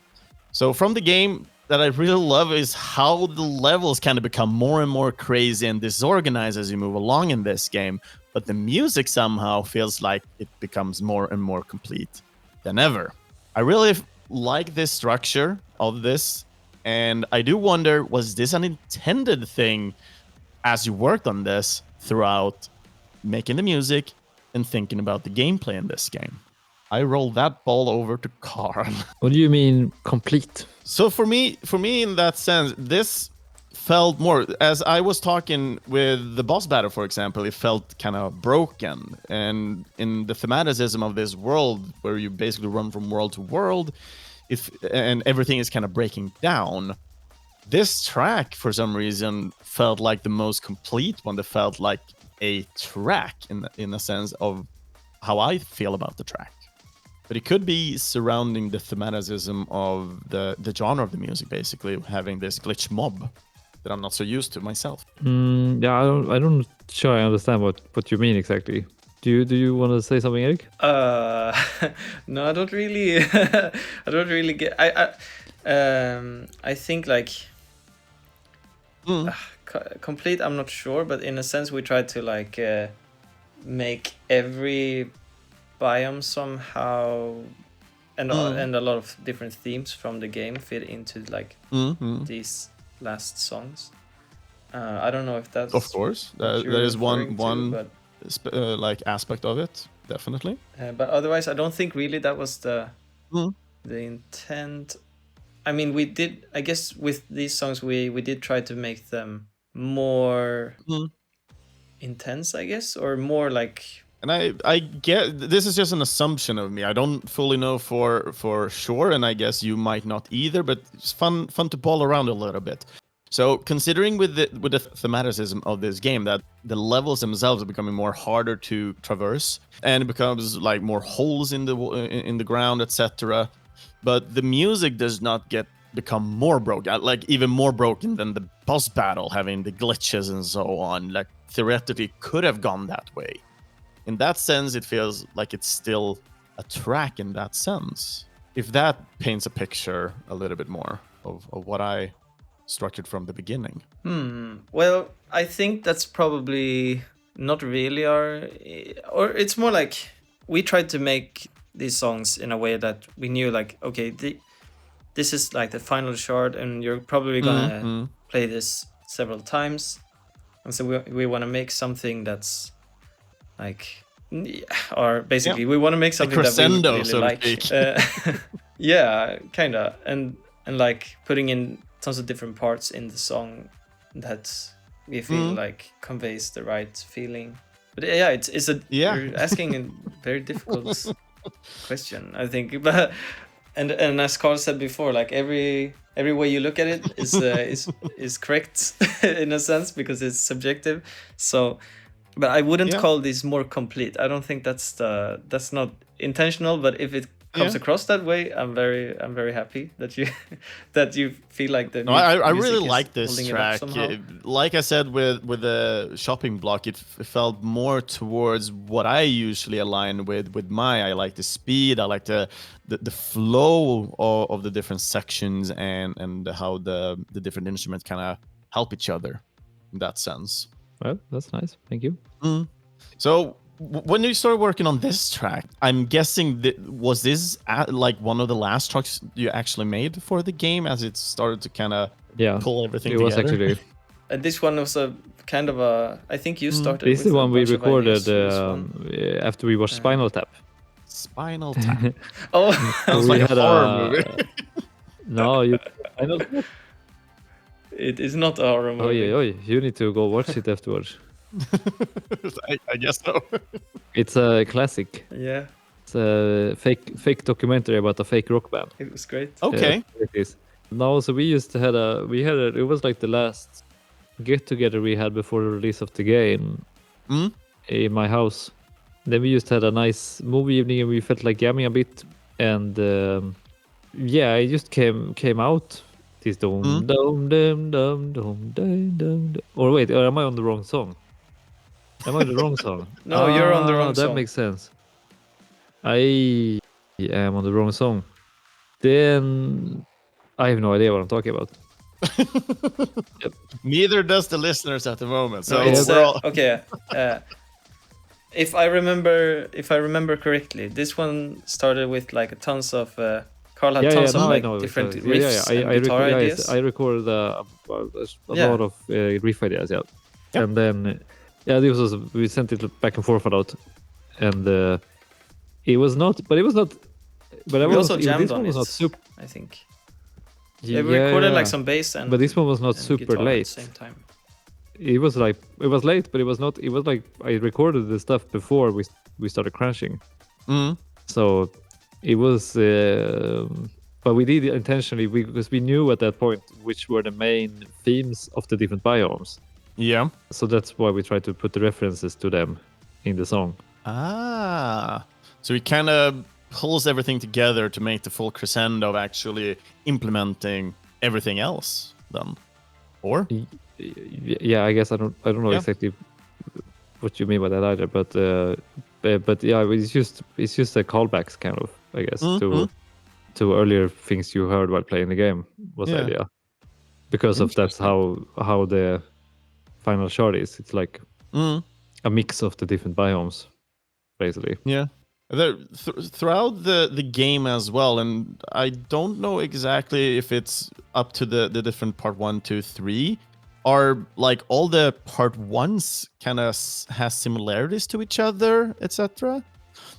So from the game, that I really love is how the levels kind of become more and more crazy and disorganized as you move along in this game, but the music somehow feels like it becomes more and more complete than ever. I really like this structure of this, and I do wonder, was this an intended thing as you worked on this throughout making the music and thinking about the gameplay in this game? I roll that ball over to Karl.
What do you mean complete?
So for me in that sense, this felt more, as I was talking with the boss battle, for example, it felt kind of broken. And in the thematicism of this world, where you basically run from world to world, and everything is kind of breaking down, this track, for some reason, felt like the most complete one. That felt like a track in a sense of how I feel about the track. But it could be surrounding the thematicism of the genre of the music, basically having this glitch mob that I'm not so used to myself.
Yeah, I don't sure I understand what you mean exactly. Do you want to say something, Erik?
No, I don't really. I don't really get. I think like complete. I'm not sure, but in a sense, we tried to like make every biome somehow, and a lot of different themes from the game fit into like these last songs. I don't know if that's,
of course, there is one like aspect of it, definitely.
But otherwise, I don't think really that was the intent. I mean, we did, I guess, with these songs, we did try to make them more intense, I guess, or more like.
And I get, this is just an assumption of me. I don't fully know for sure, and I guess you might not either. But it's fun to ball around a little bit. So considering with the thematicism of this game, that the levels themselves are becoming more harder to traverse, and it becomes like more holes in the ground, etc. But the music does not become more broken, like even more broken than the boss battle, having the glitches and so on. Like theoretically could have gone that way. In that sense, it feels like it's still a track in that sense. If that paints a picture a little bit more of what I structured from the beginning.
Well, I think that's probably not really or it's more like we tried to make these songs in a way that we knew like, okay, this is like the final shard and you're probably gonna play this several times. And so we want to make something that's like, or basically we want to make something that we really
so
like. Yeah, kind of, and like putting in tons of different parts in the song that we feel like conveys the right feeling. But yeah, you're asking a very difficult question, I think. But and as Karl said before, like every way you look at it is correct in a sense because it's subjective. So. But I wouldn't call this more complete. I don't think that's not intentional. But if it comes across that way, I'm very happy that you feel like the.
No, I really like this track. Like I said with the shopping block, it felt more towards what I usually align with I like the speed. I like the flow of the different sections and how the different instruments kind of help each other in that sense.
Well, that's nice. Thank you.
So when you started working on this track, I'm guessing was this like one of the last tracks you actually made for the game as it started to kind of pull everything together?
It was actually.
And this one was a kind of a. I think you started.
This is the one we recorded after we watched Spinal Tap.
Spinal Tap.
Oh,
sounds like a horror movie.
No, Spinal Tap.
It is not a horror movie.
You need to go watch it afterwards.
I guess so.
It's a classic.
Yeah,
It's a fake documentary about a fake rock band.
it was great.
Okay.
It is. No, so we it was like the last get together we had before the release of the game in my house. Then we just had a nice movie evening and we felt like jamming a bit, and it just came out. This dum dum dum dum dum dum dum. Or wait, or am I on the wrong song? Am I on the wrong song?
No, you're on the wrong
that
song.
That makes sense. I am on the wrong song. Then I have no idea what I'm talking about.
Neither does the listeners at the moment. So
No, it's,
we're all...
okay. If I remember correctly, this one started with like tons of Karl had tons of different riffs and guitar ideas.
I recorded a lot of riff ideas, and then this was we sent it back and forth a lot, and it was not. But
we also jammed on it. I think. They recorded like some bass and.
But this one was not super late.
At the same time.
It was late, but it was not. It was like I recorded the stuff before we started crunching. So it was, but we did it intentionally because we knew at that point which were the main themes of the different biomes.
Yeah.
So that's why we tried to put the references to them in the song.
So it kind of pulls everything together to make the full crescendo of actually implementing everything else then. Or?
Yeah, I guess I don't know exactly what you mean by that either, but it's just a callbacks kind of, I guess, to earlier things you heard while playing the game was the idea. Because of that's how the final shot is. It's like a mix of the different biomes, basically.
Yeah. Throughout the game as well, and I don't know exactly if it's up to the different part 1, 2, 3. Are like all the part 1s kind of has similarities to each other, etc.?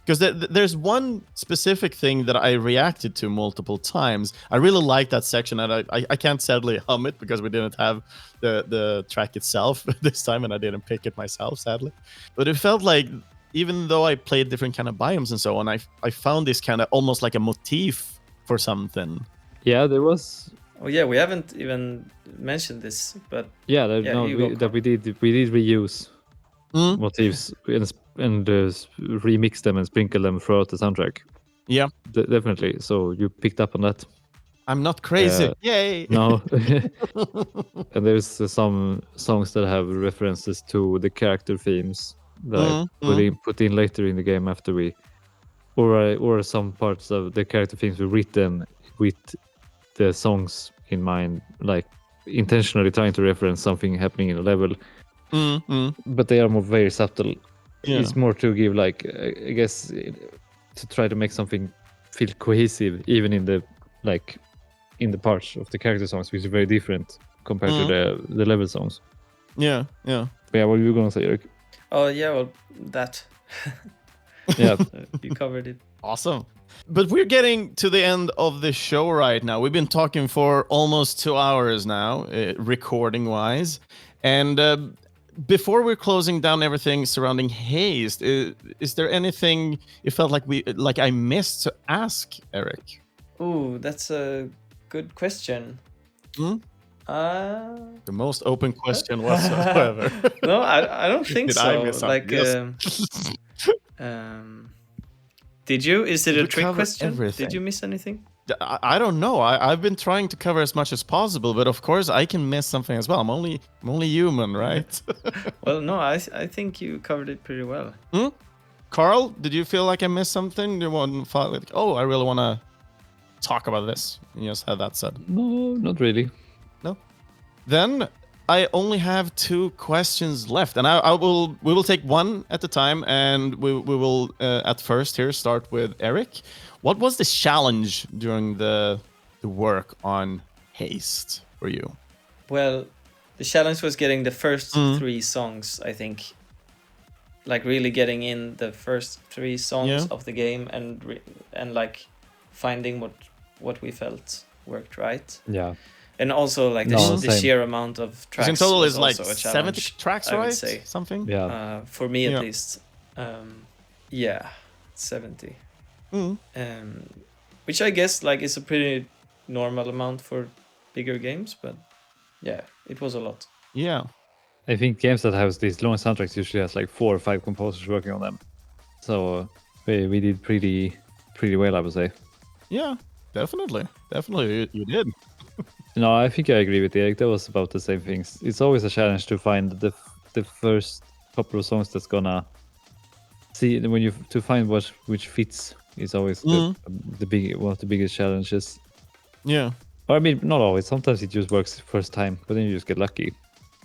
Because there's one specific thing that I reacted to multiple times. I really like that section, and I can't sadly hum it because we didn't have the track itself this time, and I didn't pick it myself, sadly. But it felt like, even though I played different kind of biomes and so on, I found this kind of almost like a motif for something.
Yeah, there was.
Oh yeah, we haven't even mentioned this, but
we did reuse motifs and remix them and sprinkle them throughout the soundtrack.
Yeah,
definitely. So you picked up on that.
I'm not crazy. Yay!
No. And there's some songs that have references to the character themes that I put in later in the game after we, or some parts of the character themes were written with the songs in mind, like intentionally trying to reference something happening in a level. But they are more very subtle. Yeah. It's more to give, like, I guess, to try to make something feel cohesive, even in the parts of the character songs, which is very different compared to the level songs.
Yeah.
But yeah, what were you gonna say, Erik?
Oh yeah, well, that.
Yeah,
you covered it.
Awesome. But we're getting to the end of the show right now. We've been talking for almost 2 hours now, recording-wise. And before we're closing down everything surrounding Haste, is there anything you felt like I missed to ask, Erik?
Ooh, that's a good question.
The most open question whatsoever.
No, I don't think so.
I miss
like, did you? Is it a trick question?
Everything.
Did you miss anything?
I don't know. I've been trying to cover as much as possible, but of course I can miss something as well. I'm only human, right?
Well, no, I think you covered it pretty well.
Karl, did you feel like I missed something? Do you want to like, I really want to talk about this? You just had that said.
No, not really.
No. Then I only have 2 questions left, and we will take one at a time, and we will at first here start with Erik. What was the challenge during the work on Haste for you?
Well, the challenge was getting the first 3 songs, I think. Like really getting in the first 3 songs of the game and like finding what we felt worked right.
Yeah.
And also like the sheer amount of tracks.
In total is like
also a
70
challenge,
tracks,
I would
right?
say.
Something.
Yeah.
For me at least. Yeah, 70. Which I guess like is a pretty normal amount for bigger games, but yeah, it was a lot.
Yeah.
I think games that have these long soundtracks usually has like 4 or 5 composers working on them. So we did pretty well, I would say.
Yeah, definitely. Definitely, you did.
No, I think I agree with Erik. That was about the same things. It's always a challenge to find the first couple of songs that's gonna see when you to find which fits is always the big one of the biggest challenges.
Yeah.
Or I mean, not always. Sometimes it just works first time, but then you just get lucky.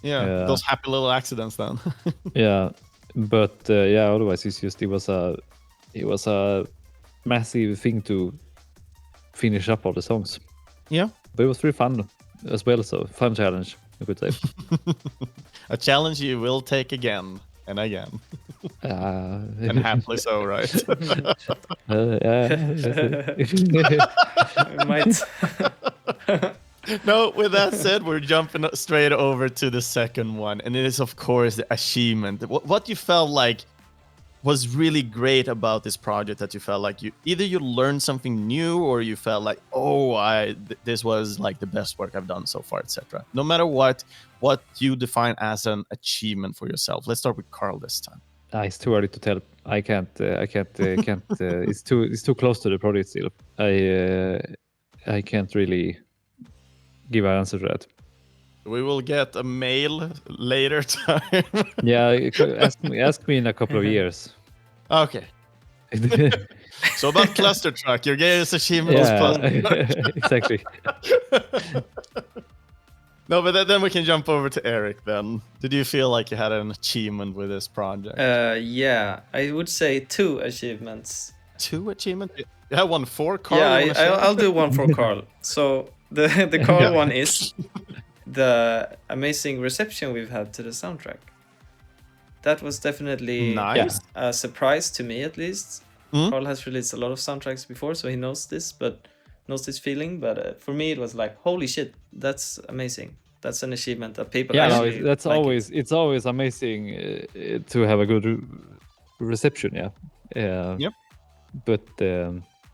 Yeah, those happy little accidents then.
Yeah, but yeah, otherwise it was a massive thing to finish up all the songs.
Yeah.
But it was pretty fun as well, so fun challenge, I could say.
A challenge you will take again and again. And happily so, right?
I might.
No, with that said, we're jumping straight over to the second one, and it is, of course, the achievement. What you felt like was really great about this project that you felt like you learned something new, or you felt like, this was like the best work I've done so far, etc. No matter what you define as an achievement for yourself. Let's start with Karl this time.
It's too early to tell. I can't. It's too close to the project still. I can't really give an answer to that.
We will get a mail later time.
Yeah, ask me in a couple of years.
Okay. So about Clustertruck, your greatest achievement was Clustertruck.
Exactly.
No, but then we can jump over to Erik then. Did you feel like you had an achievement with this project?
Yeah, I would say 2 achievements.
2 achievements? You have one for Karl?
Yeah, I'll do one for Karl. So the Karl one is the amazing reception we've had to the soundtrack. That was definitely
nice.
A surprise to me, at least. Karl has released a lot of soundtracks before, so he knows this feeling. But for me, it was like, holy shit, that's amazing. That's an achievement that people actually
that's
like
always it's always amazing to have a good reception. Yeah.
Yep.
But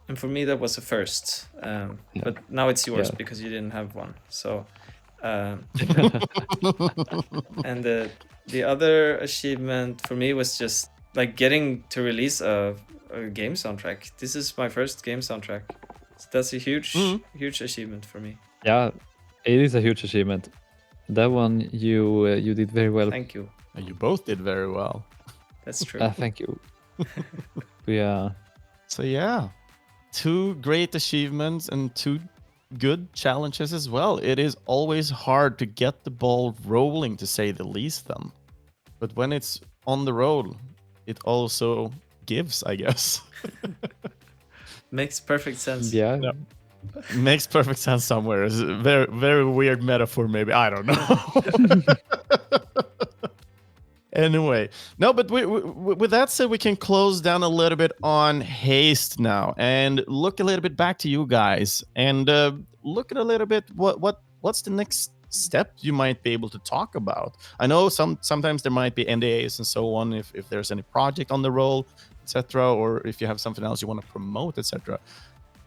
and for me, that was a first. But now it's yours because you didn't have one. So. And the other achievement for me was just like getting to release a game soundtrack. This is my first game soundtrack, so that's a huge achievement for me.
Yeah, it is a huge achievement. That one you did very well.
Thank you.
You both did very well.
That's true.
Thank you. Yeah.
So yeah, 2 great achievements and 2 good challenges as well. It is always hard to get the ball rolling, to say the least, then. But when it's on the road, it also gives, I guess.
Makes perfect sense.
Yeah.
Makes perfect sense somewhere. It's a very, very weird metaphor, maybe. I don't know. Anyway, no, but with that said, we can close down a little bit on Haste now and look a little bit back to you guys and look at a little bit what's the next step you might be able to talk about. I know sometimes there might be NDAs and so on if there's any project on the roll, etc., or if you have something else you want to promote, etc.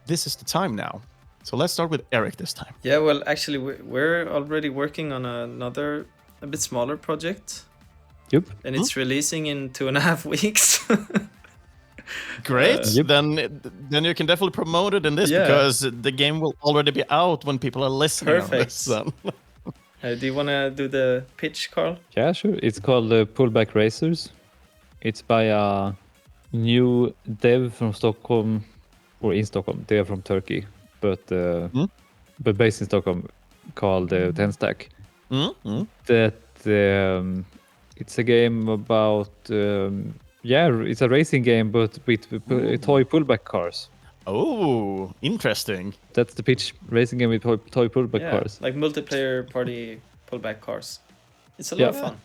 This is the time now. So let's start with Erik this time.
Yeah, well, actually, we're already working on another a bit smaller project.
Yep.
And it's releasing in 2.5 weeks.
Great. Then you can definitely promote it in this because the game will already be out when people are listening.
Perfect.
On this,
do you want to do the pitch, Karl?
Yeah, sure. It's called Pullback Racers. It's by a new dev from Stockholm, or in Stockholm. They are from Turkey, but based in Stockholm, called Tenstack. That it's a game about it's a racing game, but with toy pullback cars.
Oh, interesting.
That's the pitch. Racing game with toy pullback cars.
Like multiplayer party pullback cars. It's a lot of fun.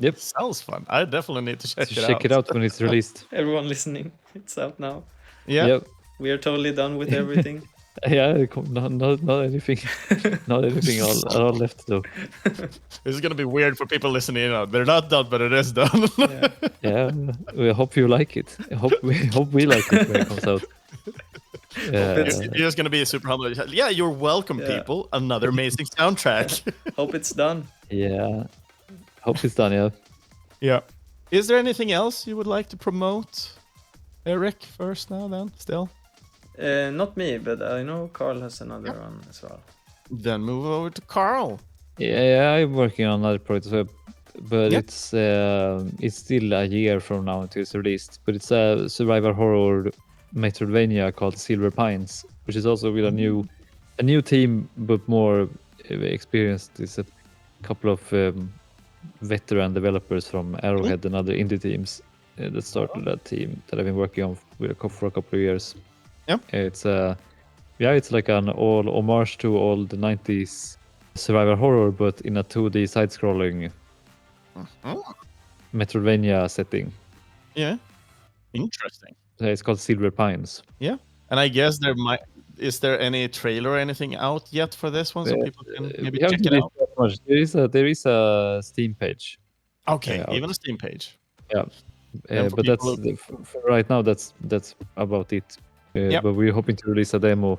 Yep.
Sounds fun. I definitely need to check it out.
Check it out when it's released.
Everyone listening, it's out now.
Yeah.
Yep.
We are totally done with everything.
Yeah, not anything, not anything all left though.
This is gonna be weird for people listening in. They're not done, but it is done.
Yeah, we hope you like it. I hope we like it when it comes out.
You're just gonna be super humble. Yeah, you're welcome, people. Another amazing soundtrack.
Hope it's done.
Yeah, hope it's done. Yeah.
Yeah. Is there anything else you would like to promote, Erik? First, now, then, still.
Not me, but I know Karl has another one as well.
Then move over to Karl.
Yeah, I'm working on another project as well, but it's still a year from now until it's released. But it's a survival horror Metroidvania called Silver Pines, which is also with a new team, but more experienced. It's a couple of veteran developers from Arrowhead and other indie teams that started that team that I've been working on for a couple of years.
Yeah,
it's like an all homage to all the 90s survival horror, but in a 2D side-scrolling Metroidvania setting.
Yeah, interesting.
It's called Silver Pines.
Yeah, and I guess is there any trailer or anything out yet for this one, so people can maybe check it out?
There is a Steam page.
Okay, even a Steam page.
Yeah, but that's for right now. That's about it. But we're hoping to release a demo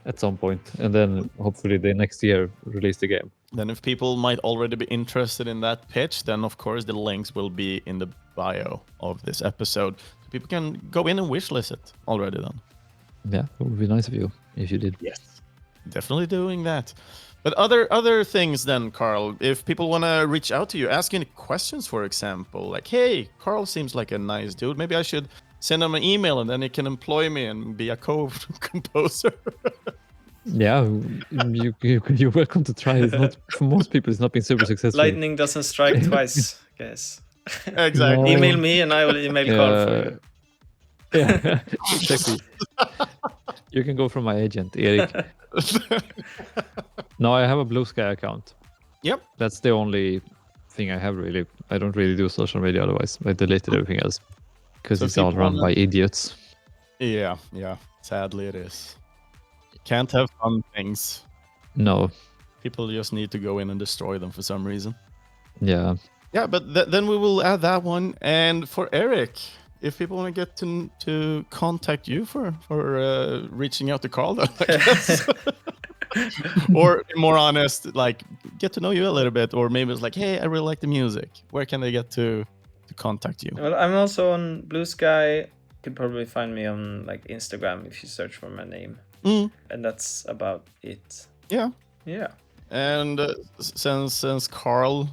at some point, and then hopefully the next year release the game.
Then if people might already be interested in that pitch, then of course the links will be in the bio of this episode. So people can go in and wishlist it already then.
Yeah, it would be nice of you if you did.
Yes, definitely doing that. But other things then, Karl, if people want to reach out to you, ask any questions, for example, like, hey, Karl seems like a nice dude. Maybe I should send him an email and then he can employ me and be a co-composer.
Yeah, you're welcome to try. It's not, for most people, it's not been super successful.
Lightning doesn't strike twice, guys.
Exactly.
No. Email me and I will email Karl for you.
Yeah, exactly. You can go from my agent, Erik. No, I have a Blue Sky account.
Yep.
That's the only thing I have, really. I don't really do social media otherwise. I deleted everything else because it's all run by idiots.
Yeah. Sadly, it is. Can't have fun things.
No.
People just need to go in and destroy them for some reason.
Yeah.
Yeah, but then we will add that one. And for Erik, if people want to get to contact you for reaching out to Karl, then I guess. Or more honest, like get to know you a little bit, or maybe it's like, hey, I really like the music. Where can they get to contact you?
Well, I'm also on Blue Sky. You could probably find me on like Instagram if you search for my name. And that's about it.
Yeah. And since Karl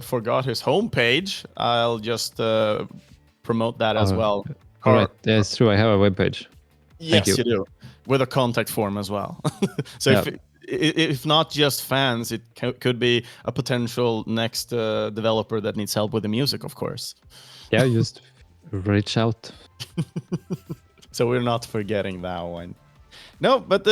forgot his homepage, I'll just promote that as well.
All right, yeah, it's true. I have a webpage.
Yes, you do, with a contact form as well. So if not just fans, it could be a potential next developer that needs help with the music, of course.
Yeah, just reach out.
So we're not forgetting that one. No, but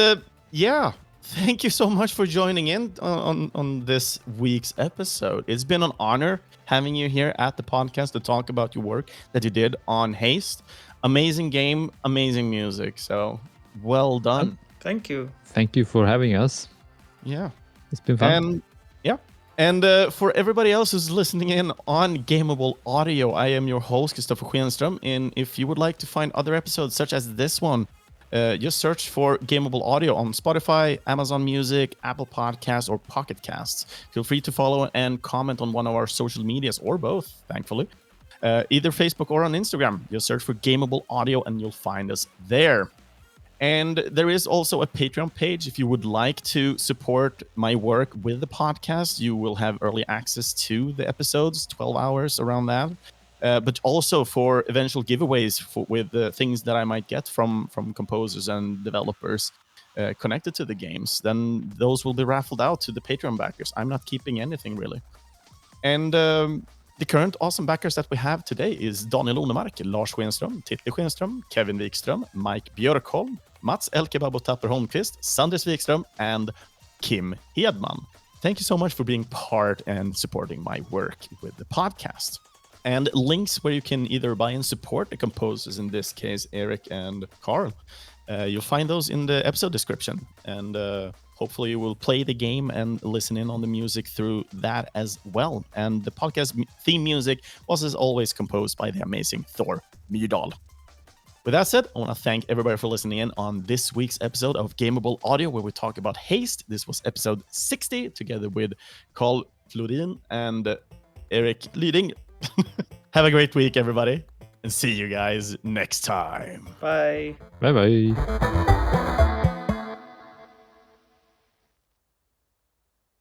yeah. Thank you so much for joining in on this week's episode. It's been an honor having you here at the podcast to talk about your work that you did on Haste. Amazing game, amazing music. So well done.
Thank you.
Thank you for having us.
Yeah.
It's been fun.
And for everybody else who's listening in on Gameable Audio, I am your host, Kristoffer Schenström. And if you would like to find other episodes such as this one, just search for Gameable Audio on Spotify, Amazon Music, Apple Podcasts, or Pocket Casts. Feel free to follow and comment on one of our social medias, or both, thankfully. Either Facebook or on Instagram. Just search for Gameable Audio and you'll find us there. And there is also a Patreon page. If you would like to support my work with the podcast, you will have early access to the episodes, 12 hours around that. But also for eventual giveaways with the things that I might get from composers and developers connected to the games. Then those will be raffled out to the Patreon backers. I'm not keeping anything, really. And the current awesome backers that we have today is Daniel Onemark, Lars Schenström, Titti Schenström, Kevin Wikström, Mike Björkholm, Mats Elkebab och Tapper Holmqvist, Sanders Wikström, and Kim Hedman. Thank you so much for being part and supporting my work with the podcast. And links where you can either buy and support the composers, in this case, Erik and Karl, You'll find those in the episode description, and hopefully you will play the game and listen in on the music through that as well. And the podcast theme music was, as always, composed by the amazing Thor Myrdal. With that said, I want to thank everybody for listening in on this week's episode of Gameable Audio, where we talk about Haste. This was episode 60, together with Karl Flodin and Erik Lyding. Have a great week, everybody, and see you guys next time.
Bye.
Bye-bye.